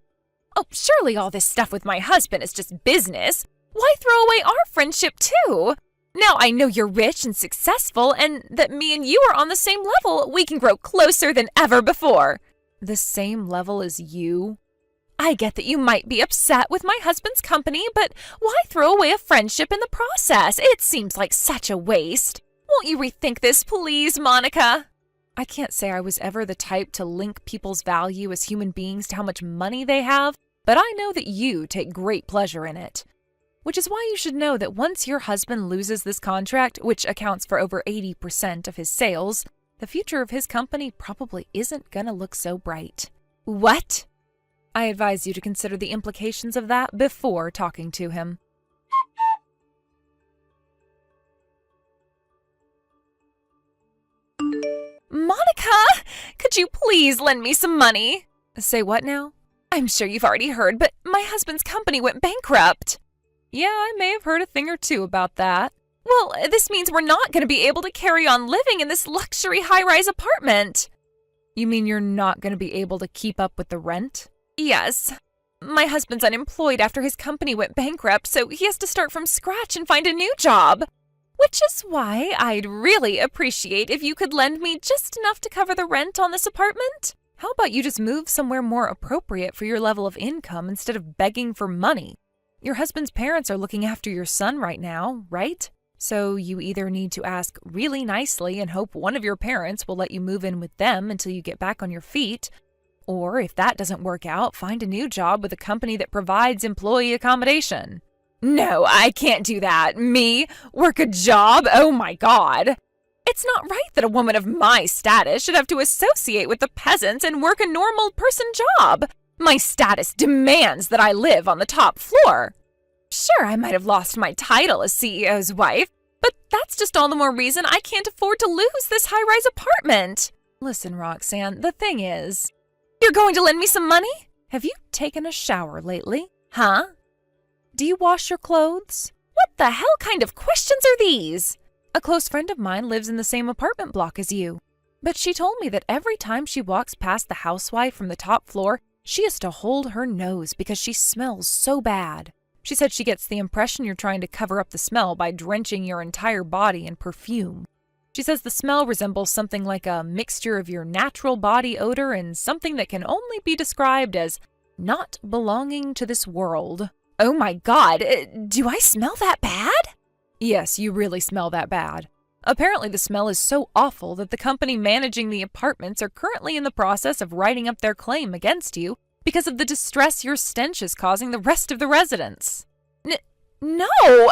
Speaker 1: Oh, surely all this stuff with my husband is just business. Why throw away our friendship too? Now I know you're rich and successful and that me and you are on the same level, we can grow closer than ever before. The same level as you? I get that you might be upset with my husband's company, but why throw away a friendship in the process? It seems like such a waste. Won't you rethink this, please, Monica? I can't say I was ever the type to link people's value as human beings to how much money they have, but I know that you take great pleasure in it. Which is why you should know that once your husband loses this contract, which accounts for over 80% of his sales, the future of his company probably isn't gonna look so bright. What? I advise you to consider the implications of that before talking to him. Monica! Could you please lend me some money? Say what now? I'm sure you've already heard, but my husband's company went bankrupt. Yeah, I may have heard a thing or two about that. Well, this means we're not going to be able to carry on living in this luxury high-rise apartment. You mean you're not going to be able to keep up with the rent? Yes. My husband's unemployed after his company went bankrupt, so he has to start from scratch and find a new job. Which is why I'd really appreciate if you could lend me just enough to cover the rent on this apartment. How about you just move somewhere more appropriate for your level of income instead of begging for money? Your husband's parents are looking after your son right now, right? So you either need to ask really nicely and hope one of your parents will let you move in with them until you get back on your feet, or if that doesn't work out, find a new job with a company that provides employee accommodation. No, I can't do that. Me? Work a job? Oh my God. It's not right that a woman of my status should have to associate with the peasants and work a normal person job. My status demands that I live on the top floor. Sure, I might have lost my title as CEO's wife, but that's just all the more reason I can't afford to lose this high-rise apartment. Listen, Roxanne, the thing is... You're going to lend me some money? Have you taken a shower lately? Huh? Do you wash your clothes? What the hell kind of questions are these? A close friend of mine lives in the same apartment block as you, but she told me that every time she walks past the housewife from the top floor, she has to hold her nose because she smells so bad. She said she gets the impression you're trying to cover up the smell by drenching your entire body in perfume. She says the smell resembles something like a mixture of your natural body odor and something that can only be described as not belonging to this world. Oh my God, do I smell that bad? Yes, you really smell that bad. Apparently the smell is so awful that the company managing the apartments are currently in the process of writing up their claim against you because of the distress your stench is causing the rest of the residents. No,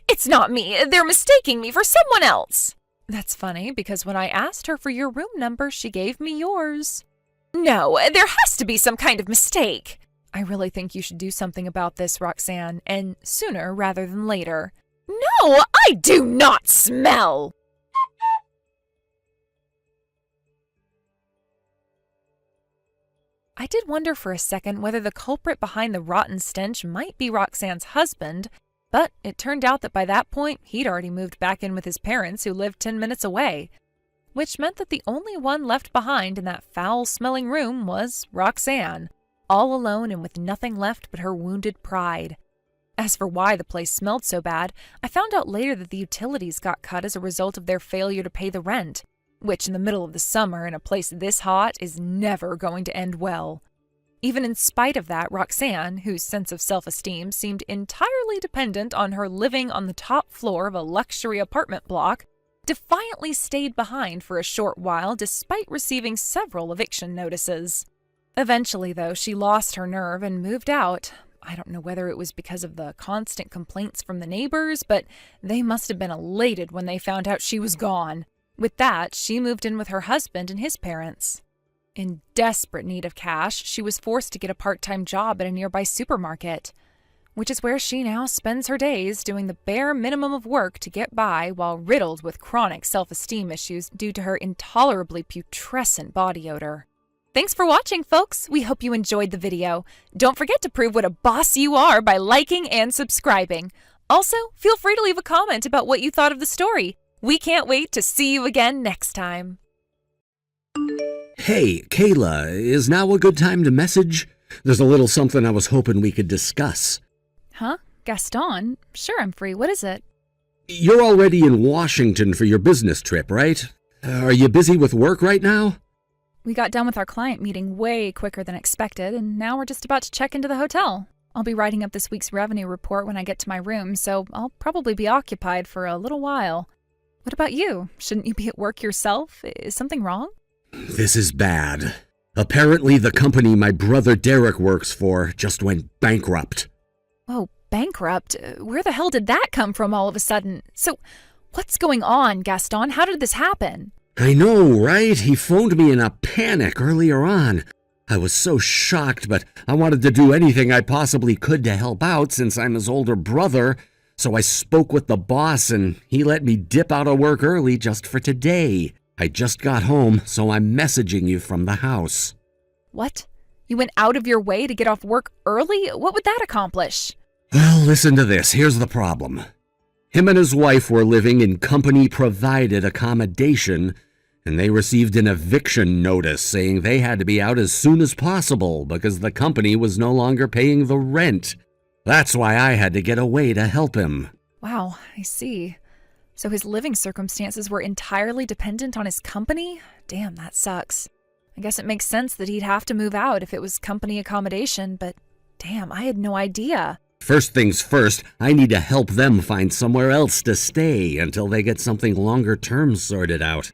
Speaker 1: it's not me. They're mistaking me for someone else. That's funny, because when I asked her for your room number, she gave me yours. No, there has to be some kind of mistake. I really think you should do something about this, Roxanne, and sooner rather than later. No, I do not smell! I did wonder for a second whether the culprit behind the rotten stench might be Roxanne's husband, but it turned out that by that point, he'd already moved back in with his parents who lived 10 minutes away, which meant that the only one left behind in that foul-smelling room was Roxanne, all alone and with nothing left but her wounded pride. As for why the place smelled so bad, I found out later that the utilities got cut as a result of their failure to pay the rent, which in the middle of the summer in a place this hot is never going to end well. Even in spite of that, Roxanne, whose sense of self-esteem seemed entirely dependent on her living on the top floor of a luxury apartment block, defiantly stayed behind for a short while despite receiving several eviction notices. Eventually, though, she lost her nerve and moved out. I don't know whether it was because of the constant complaints from the neighbors, but they must have been elated when they found out she was gone. With that, she moved in with her husband and his parents. In desperate need of cash, she was forced to get a part-time job at a nearby supermarket, which is where she now spends her days doing the bare minimum of work to get by while riddled with chronic self-esteem issues due to her intolerably putrescent body odor. Thanks for watching, folks. We hope you enjoyed the video. Don't forget to prove what a boss you are by liking and subscribing. Also, feel free to leave a comment about what you thought of the story. We can't wait to see you again next time.
Speaker 3: Hey, Kayla, is now a good time to message? There's a little something I was hoping we could discuss.
Speaker 1: Huh? Gaston? Sure, I'm free. What is it?
Speaker 3: You're already in Washington for your business trip, right? Are you busy with work right now?
Speaker 1: We got done with our client meeting way quicker than expected, and now we're just about to check into the hotel. I'll be writing up this week's revenue report when I get to my room, so I'll probably be occupied for a little while. What about you? Shouldn't you be at work yourself? Is something wrong?
Speaker 3: This is bad. Apparently the company my brother Derek works for just went bankrupt.
Speaker 1: Oh, bankrupt? Where the hell did that come from all of a sudden? So, what's going on, Gaston? How did this happen?
Speaker 3: I know, right? He phoned me in a panic earlier on. I was so shocked, but I wanted to do anything I possibly could to help out since I'm his older brother. So I spoke with the boss and he let me dip out of work early just for today. I just got home, so I'm messaging you from the house.
Speaker 1: What? You went out of your way to get off work early? What would that accomplish?
Speaker 3: Well, listen to this. Here's the problem. Him and his wife were living in company-provided accommodation, and they received an eviction notice saying they had to be out as soon as possible because the company was no longer paying the rent. That's why I had to get away to help him.
Speaker 1: Wow, I see. So his living circumstances were entirely dependent on his company? Damn, that sucks. I guess it makes sense that he'd have to move out if it was company accommodation, but damn, I had no idea.
Speaker 3: First things first, I need to help them find somewhere else to stay until they get something longer term sorted out.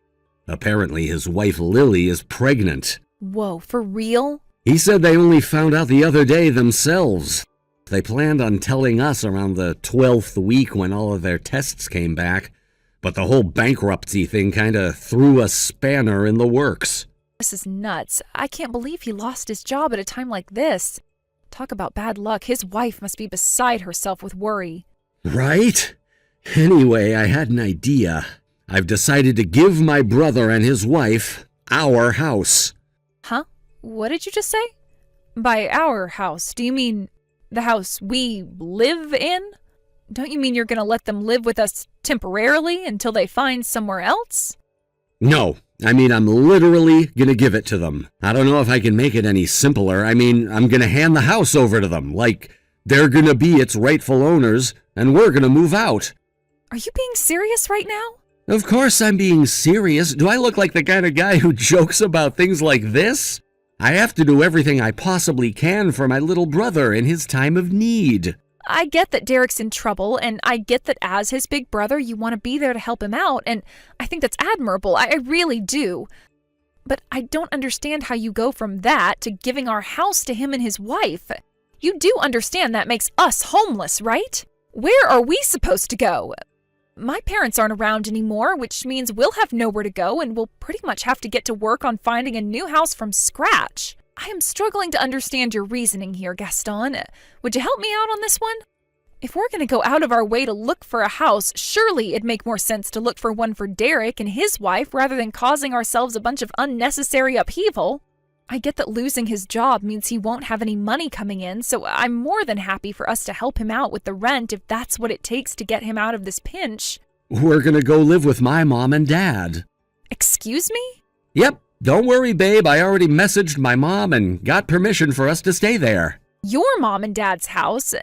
Speaker 3: Apparently his wife Lily is pregnant.
Speaker 1: Whoa, for real?
Speaker 3: He said they only found out the other day themselves. They planned on telling us around the 12th week when all of their tests came back, but the whole bankruptcy thing kinda threw a spanner in the works.
Speaker 1: This is nuts. I can't believe he lost his job at a time like this. Talk about bad luck. His wife must be beside herself with worry.
Speaker 3: Right? Anyway, I had an idea. I've decided to give my brother and his wife our house.
Speaker 1: Huh? What did you just say? By our house, do you mean the house we live in? Don't you mean you're gonna let them live with us temporarily until they find somewhere else?
Speaker 3: No, I mean I'm literally gonna give it to them. I don't know if I can make it any simpler. I mean, I'm gonna hand the house over to them. Like, they're gonna be its rightful owners, and we're gonna move out.
Speaker 1: Are you being serious right now?
Speaker 3: Of course I'm being serious. Do I look like the kind of guy who jokes about things like this? I have to do everything I possibly can for my little brother in his time of need.
Speaker 4: I get that Derek's in trouble, and I get that as his big brother, you want to be there to help him out, and I think that's admirable. I really do. But I don't understand how you go from that to giving our house to him and his wife. You do understand that makes us homeless, right? Where are we supposed to go? My parents aren't around anymore, which means we'll have nowhere to go and we'll pretty much have to get to work on finding a new house from scratch. I am struggling to understand your reasoning here, Gaston. Would you help me out on this one? If we're going to go out of our way to look for a house, surely it'd make more sense to look for one for Derek and his wife rather than causing ourselves a bunch of unnecessary upheaval. I get that losing his job means he won't have any money coming in, so I'm more than happy for us to help him out with the rent if that's what it takes to get him out of this pinch.
Speaker 3: We're gonna go live with my mom and dad.
Speaker 4: Excuse me?
Speaker 3: Yep, don't worry, babe. I already messaged my mom and got permission for us to stay there.
Speaker 4: Your mom and dad's house?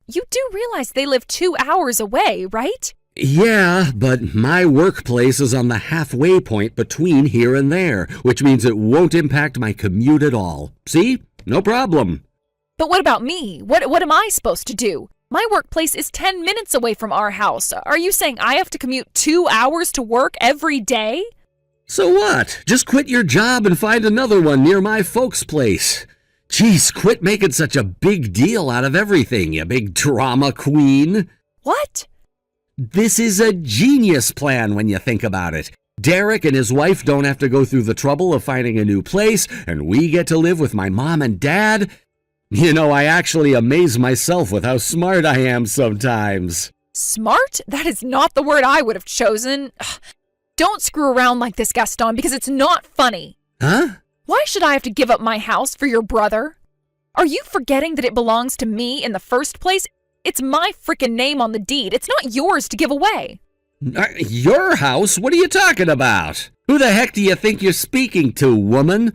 Speaker 4: You do realize they live 2 hours away, right?
Speaker 3: Yeah, but my workplace is on the halfway point between here and there, which means it won't impact my commute at all. See? No problem.
Speaker 4: But what about me? What am I supposed to do? My workplace is 10 minutes away from our house. Are you saying I have to commute 2 hours to work every day?
Speaker 3: So what? Just quit your job and find another one near my folks' place. Jeez, quit making such a big deal out of everything, you big drama queen.
Speaker 4: What?
Speaker 3: This is a genius plan when you think about it. Derek and his wife don't have to go through the trouble of finding a new place, and we get to live with my mom and dad. You know, I actually amaze myself with how smart I am sometimes.
Speaker 4: Smart? That is not the word I would have chosen. Ugh. Don't screw around like this, Gaston, because it's not funny.
Speaker 3: Huh?
Speaker 4: Why should I have to give up my house for your brother? Are you forgetting that it belongs to me in the first place? It's my frickin' name on the deed. It's not yours to give away.
Speaker 3: Your house? What are you talking about? Who the heck do you think you're speaking to, woman?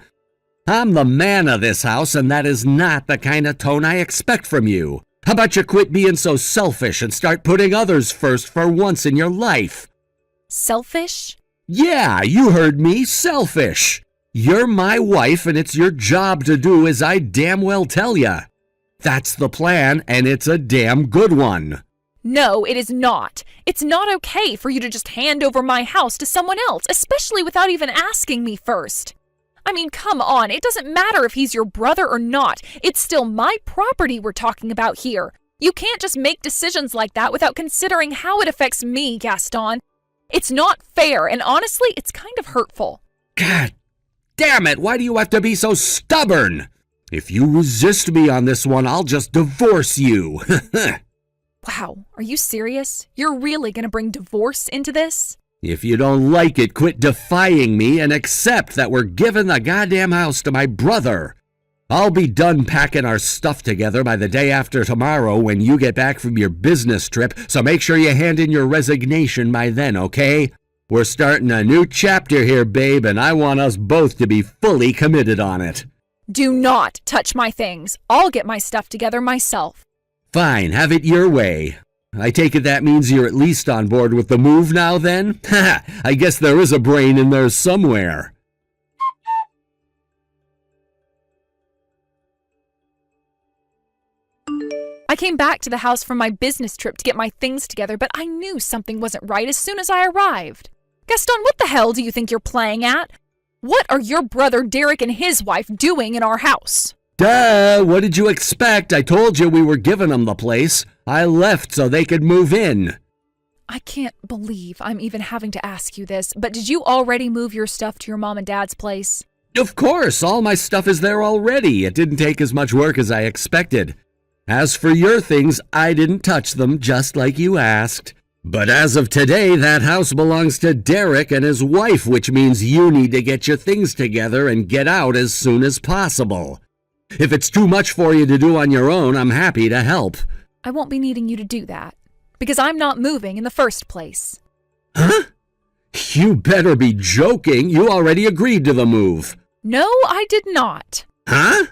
Speaker 3: I'm the man of this house, and that is not the kind of tone I expect from you. How about you quit being so selfish and start putting others first for once in your life?
Speaker 4: Selfish?
Speaker 3: Yeah, you heard me, selfish. You're my wife, and it's your job to do as I damn well tell ya. That's the plan, and it's a damn good one.
Speaker 4: No, it is not. It's not okay for you to just hand over my house to someone else, especially without even asking me first. I mean, come on, it doesn't matter if he's your brother or not. It's still my property we're talking about here. You can't just make decisions like that without considering how it affects me, Gaston. It's not fair, and honestly, it's kind of hurtful.
Speaker 3: God damn it, why do you have to be so stubborn? If you resist me on this one, I'll just divorce you.
Speaker 4: Wow, are you serious? You're really gonna bring divorce into this?
Speaker 3: If you don't like it, quit defying me and accept that we're giving the goddamn house to my brother. I'll be done packing our stuff together by the day after tomorrow when you get back from your business trip, so make sure you hand in your resignation by then, okay? We're starting a new chapter here, babe, and I want us both to be fully committed on it.
Speaker 4: Do not touch my things. I'll get my stuff together myself.
Speaker 3: Fine, have it your way. I take it that means you're at least on board with the move now, then? Ha! I guess there is a brain in there somewhere.
Speaker 4: I came back to the house from my business trip to get my things together, but I knew something wasn't right as soon as I arrived. Gaston, what the hell do you think you're playing at? What are your brother Derek and his wife doing in our house?
Speaker 3: Duh, what did you expect? I told you we were giving them the place. I left so they could move in.
Speaker 4: I can't believe I'm even having to ask you this, but did you already move your stuff to your mom and dad's place?
Speaker 3: Of course, all my stuff is there already. It didn't take as much work as I expected. As for your things, I didn't touch them, just like you asked. But as of today, that house belongs to Derek and his wife, which means you need to get your things together and get out as soon as possible. If it's too much for you to do on your own, I'm happy to help.
Speaker 4: I won't be needing you to do that, because I'm not moving in the first place.
Speaker 3: Huh? You better be joking. You already agreed to the move.
Speaker 4: No, I did not.
Speaker 3: Huh?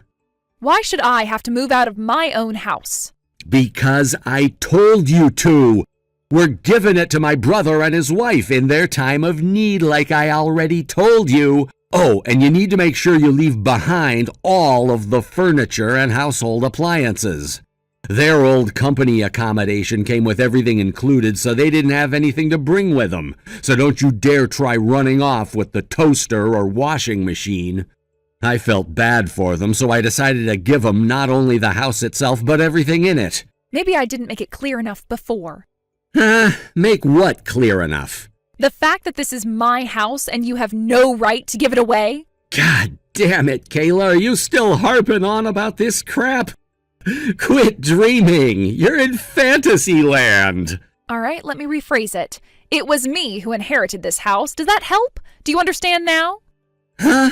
Speaker 4: Why should I have to move out of my own house?
Speaker 3: Because I told you to. We're giving it to my brother and his wife in their time of need, like I already told you. Oh, and you need to make sure you leave behind all of the furniture and household appliances. Their old company accommodation came with everything included, so they didn't have anything to bring with them. So don't you dare try running off with the toaster or washing machine. I felt bad for them, so I decided to give them not only the house itself, but everything in it.
Speaker 4: Maybe I didn't make it clear enough before.
Speaker 3: Make what clear enough?
Speaker 4: The fact that this is my house and you have no right to give it away?
Speaker 3: God damn it, Kayla, are you still harping on about this crap? Quit dreaming. You're in fantasy land.
Speaker 4: All right, let me rephrase it. It was me who inherited this house. Does that help? Do you understand now?
Speaker 3: Huh?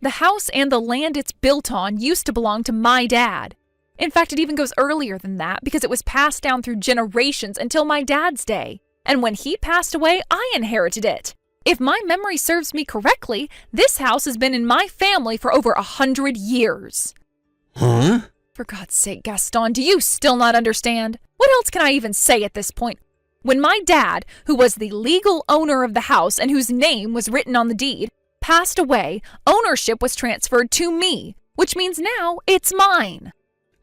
Speaker 4: The house and the land it's built on used to belong to my dad. In fact, it even goes earlier than that because it was passed down through generations until my dad's day. And when he passed away, I inherited it. If my memory serves me correctly, this house has been in my family for over 100 years.
Speaker 3: Huh?
Speaker 4: For God's sake, Gaston, do you still not understand? What else can I even say at this point? When my dad, who was the legal owner of the house and whose name was written on the deed, passed away, ownership was transferred to me, which means now it's mine.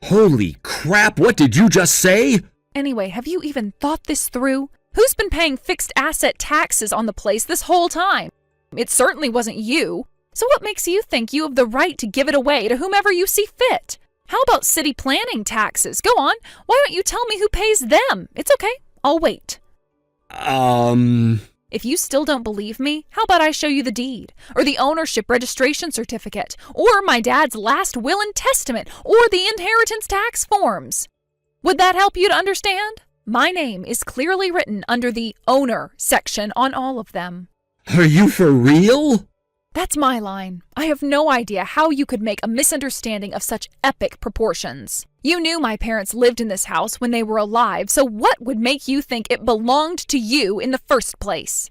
Speaker 3: Holy crap, what did you just say?
Speaker 4: Anyway, have you even thought this through? Who's been paying fixed asset taxes on the place this whole time? It certainly wasn't you. So what makes you think you have the right to give it away to whomever you see fit? How about city planning taxes? Go on. Why don't you tell me who pays them? It's okay. I'll wait. If you still don't believe me, how about I show you the deed, or the ownership registration certificate, or my dad's last will and testament, or the inheritance tax forms? Would that help you to understand? My name is clearly written under the owner section on all of them.
Speaker 3: Are you for real?
Speaker 4: That's my line. I have no idea how you could make a misunderstanding of such epic proportions. You knew my parents lived in this house when they were alive, so what would make you think it belonged to you in the first place?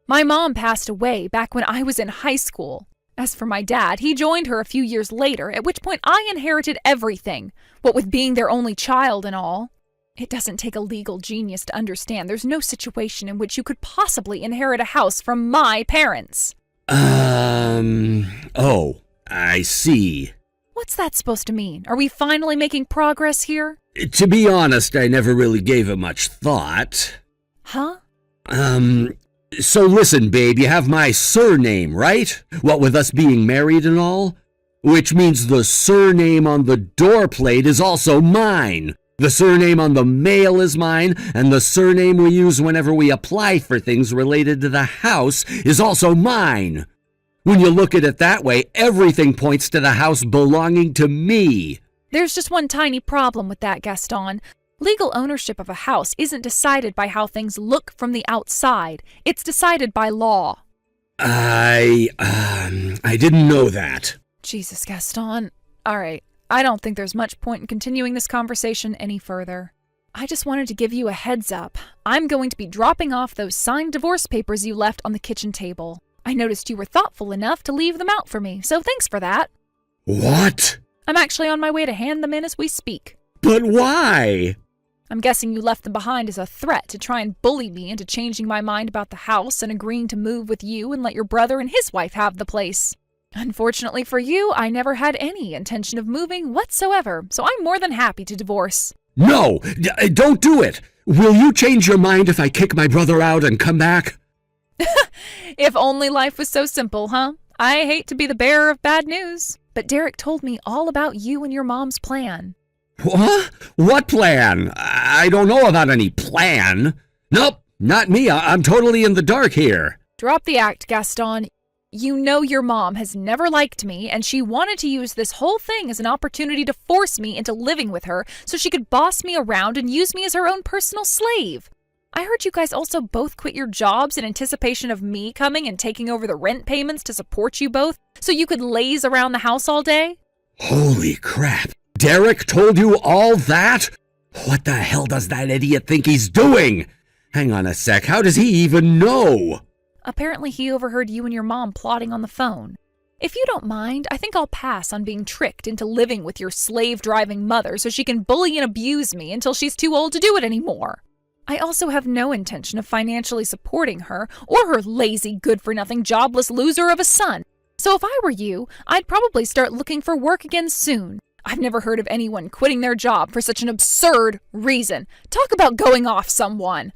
Speaker 4: My mom passed away back when I was in high school. As for my dad, he joined her a few years later, at which point I inherited everything, what with being their only child and all. It doesn't take a legal genius to understand there's no situation in which you could possibly inherit a house from my parents.
Speaker 3: Oh, I see.
Speaker 4: What's that supposed to mean? Are we finally making progress here?
Speaker 3: To be honest, I never really gave it much thought.
Speaker 4: Huh?
Speaker 3: So listen, babe, you have my surname, right? What with us being married and all? Which means the surname on the door plate is also mine. The surname on the mail is mine, and the surname we use whenever we apply for things related to the house is also mine. When you look at it that way, everything points to the house belonging to me.
Speaker 4: There's just one tiny problem with that, Gaston. Legal ownership of a house isn't decided by how things look from the outside. It's decided by law.
Speaker 3: I didn't know that.
Speaker 4: Jesus, Gaston. All right. I don't think there's much point in continuing this conversation any further. I just wanted to give you a heads up. I'm going to be dropping off those signed divorce papers you left on the kitchen table. I noticed you were thoughtful enough to leave them out for me, so thanks for that.
Speaker 3: What?
Speaker 4: I'm actually on my way to hand them in as we speak.
Speaker 3: But why?
Speaker 4: I'm guessing you left them behind as a threat to try and bully me into changing my mind about the house and agreeing to move with you and let your brother and his wife have the place. Unfortunately for you, I never had any intention of moving whatsoever, so I'm more than happy to divorce.
Speaker 3: No, don't do it. Will you change your mind if I kick my brother out and come back?
Speaker 4: If only life was so simple, huh? I hate to be the bearer of bad news, but Derek told me all about you and your mom's plan.
Speaker 3: What? What plan? I don't know about any plan. Nope, not me. I'm totally in the dark here.
Speaker 4: Drop the act, Gaston. You know your mom has never liked me, and she wanted to use this whole thing as an opportunity to force me into living with her so she could boss me around and use me as her own personal slave. I heard you guys also both quit your jobs in anticipation of me coming and taking over the rent payments to support you both so you could laze around the house all day.
Speaker 3: Holy crap. Derek told you all that? What the hell does that idiot think he's doing? Hang on a sec, how does he even know?
Speaker 4: Apparently he overheard you and your mom plotting on the phone. If you don't mind, I think I'll pass on being tricked into living with your slave-driving mother so she can bully and abuse me until she's too old to do it anymore. I also have no intention of financially supporting her or her lazy, good-for-nothing, jobless loser of a son. So if I were you, I'd probably start looking for work again soon. I've never heard of anyone quitting their job for such an absurd reason. Talk about going off someone.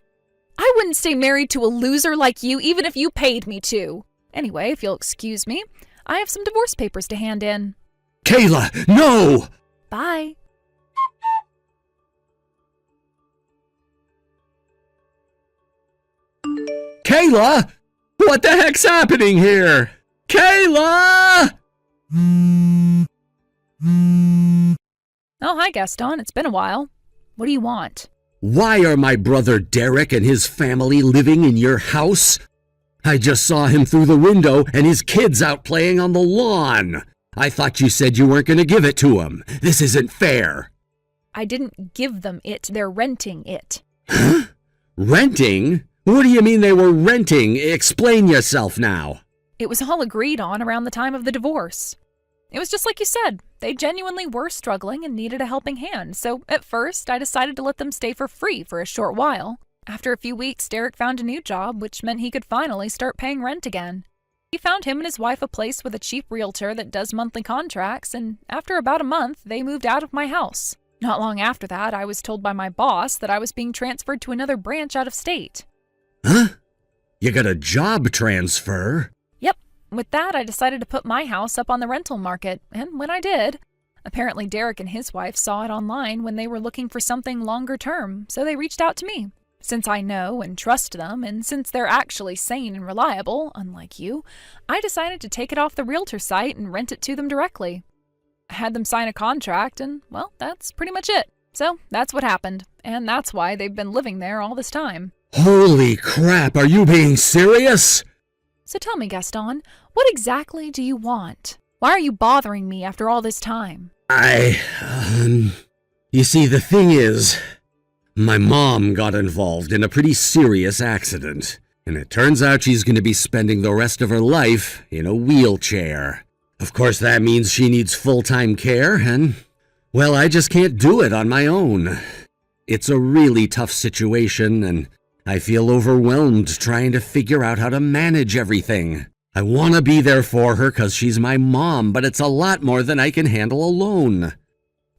Speaker 4: I wouldn't stay married to a loser like you even if you paid me to. Anyway, if you'll excuse me, I have some divorce papers to hand in.
Speaker 3: Kayla, no!
Speaker 4: Bye.
Speaker 3: Kayla? What the heck's happening here? Kayla!
Speaker 4: Oh, hi, Gaston. It's been a while. What do you want?
Speaker 3: Why are my brother Derek and his family living in your house? I just saw him through the window and his kids out playing on the lawn. I thought you said you weren't going to give it to him. This isn't fair.
Speaker 4: I didn't give them it. They're renting it.
Speaker 3: Huh? Renting? What do you mean they were renting? Explain yourself now.
Speaker 4: It was all agreed on around the time of the divorce. It was just like you said. They genuinely were struggling and needed a helping hand, so at first I decided to let them stay for free for a short while. After a few weeks, Derek found a new job, which meant he could finally start paying rent again. He found him and his wife a place with a cheap realtor that does monthly contracts, and after about a month, they moved out of my house. Not long after that, I was told by my boss that I was being transferred to another branch out of state.
Speaker 3: Huh? You got a job transfer?
Speaker 4: Yep. With that, I decided to put my house up on the rental market, and when I did, apparently Derek and his wife saw it online when they were looking for something longer term, so they reached out to me. Since I know and trust them, and since they're actually sane and reliable, unlike you, I decided to take it off the realtor site and rent it to them directly. I had them sign a contract, and, well, that's pretty much it. So that's what happened, and that's why they've been living there all this time.
Speaker 3: Holy crap, are you being serious?
Speaker 4: So tell me, Gaston, what exactly do you want? Why are you bothering me after all this time?
Speaker 3: You see, the thing is, my mom got involved in a pretty serious accident, and it turns out she's going to be spending the rest of her life in a wheelchair. Of course, that means she needs full-time care, and, well, I just can't do it on my own. It's a really tough situation, and I feel overwhelmed trying to figure out how to manage everything. I want to be there for her because she's my mom, but it's a lot more than I can handle alone.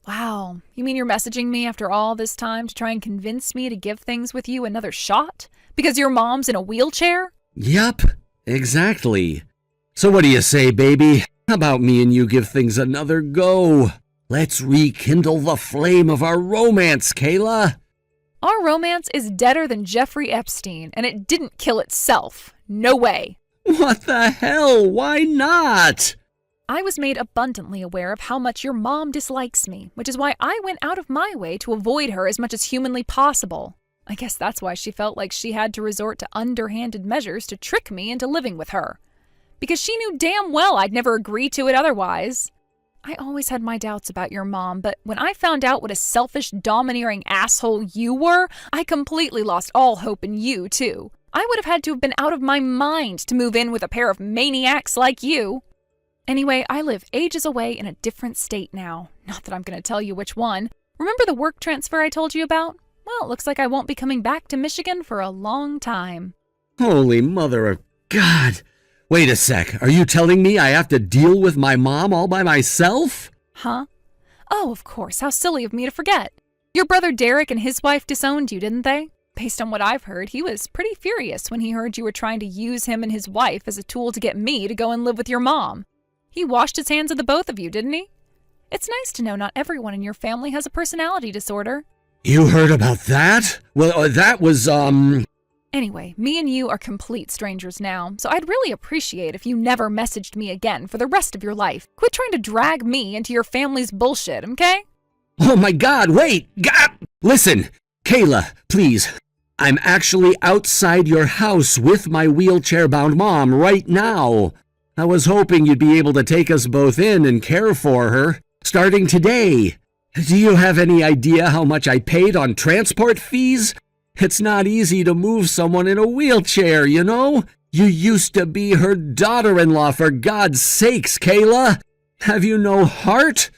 Speaker 4: Wow, you mean you're messaging me after all this time to try and convince me to give things with you another shot? Because your mom's in a wheelchair?
Speaker 3: Yup, exactly. So what do you say, baby? How about me and you give things another go? Let's rekindle the flame of our romance, Kayla.
Speaker 4: Our romance is deader than Jeffrey Epstein, and it didn't kill itself. No way.
Speaker 3: What the hell? Why not?
Speaker 4: I was made abundantly aware of how much your mom dislikes me, which is why I went out of my way to avoid her as much as humanly possible. I guess that's why she felt like she had to resort to underhanded measures to trick me into living with her. Because she knew damn well I'd never agree to it otherwise. I always had my doubts about your mom, but when I found out what a selfish, domineering asshole you were, I completely lost all hope in you, too. I would have had to have been out of my mind to move in with a pair of maniacs like you. Anyway, I live ages away in a different state now. Not that I'm going to tell you which one. Remember the work transfer I told you about? Well, it looks like I won't be coming back to Michigan for a long time.
Speaker 3: Holy mother of God. Wait a sec. Are you telling me I have to deal with my mom all by myself?
Speaker 4: Huh? Oh, of course. How silly of me to forget. Your brother Derek and his wife disowned you, didn't they? Based on what I've heard, he was pretty furious when he heard you were trying to use him and his wife as a tool to get me to go and live with your mom. He washed his hands of the both of you, didn't he? It's nice to know not everyone in your family has a personality disorder.
Speaker 3: You heard about that? Well, that was,
Speaker 4: Anyway, me and you are complete strangers now, so I'd really appreciate if you never messaged me again for the rest of your life. Quit trying to drag me into your family's bullshit, okay?
Speaker 3: Oh my God, wait! Listen, Kayla, please. I'm actually outside your house with my wheelchair-bound mom right now. I was hoping you'd be able to take us both in and care for her, starting today. Do you have any idea how much I paid on transport fees? It's not easy to move someone in a wheelchair, you know? You used to be her daughter-in-law, for God's sakes, Kayla. Have you no heart?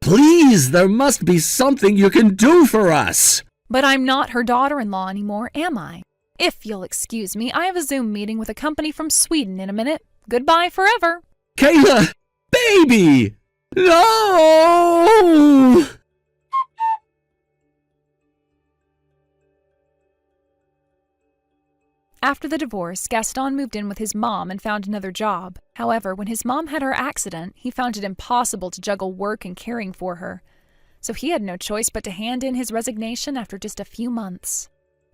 Speaker 3: Please, there must be something you can do for us.
Speaker 4: But I'm not her daughter-in-law anymore, am I? If you'll excuse me, I have a Zoom meeting with a company from Sweden in a minute. Goodbye forever.
Speaker 3: Kayla! Baby! No!
Speaker 4: After the divorce, Gaston moved in with his mom and found another job. However, when his mom had her accident, he found it impossible to juggle work and caring for her. So he had no choice but to hand in his resignation after just a few months.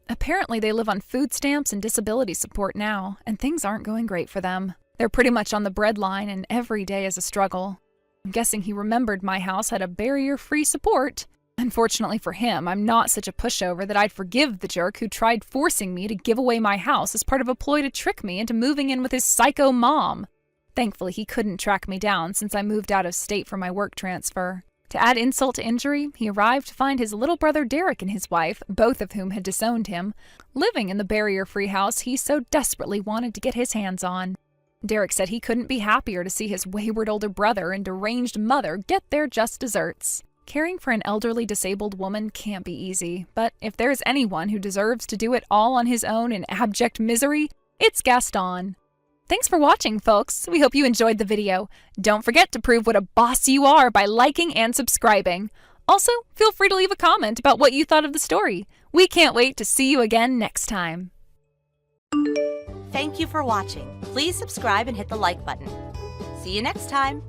Speaker 4: Apparently, they live on food stamps and disability support now, and things aren't going great for them. They're pretty much on the breadline, and every day is a struggle. I'm guessing he remembered my house had a barrier-free support. Unfortunately for him, I'm not such a pushover that I'd forgive the jerk who tried forcing me to give away my house as part of a ploy to trick me into moving in with his psycho mom. Thankfully, he couldn't track me down since I moved out of state for my work transfer. To add insult to injury, he arrived to find his little brother Derek and his wife, both of whom had disowned him, living in the barrier-free house he so desperately wanted to get his hands on. Derek said he couldn't be happier to see his wayward older brother and deranged mother get their just desserts. Caring for an elderly disabled woman can't be easy, but if there's anyone who deserves to do it all on his own in abject misery, it's Gaston. Thanks for watching, folks. We hope you enjoyed the video. Don't forget to prove what a boss you are by liking and subscribing. Also, feel free to leave a comment about what you thought of the story. We can't wait to see you again next time.
Speaker 5: Thank you for watching. Please subscribe and hit the like button. See you next time.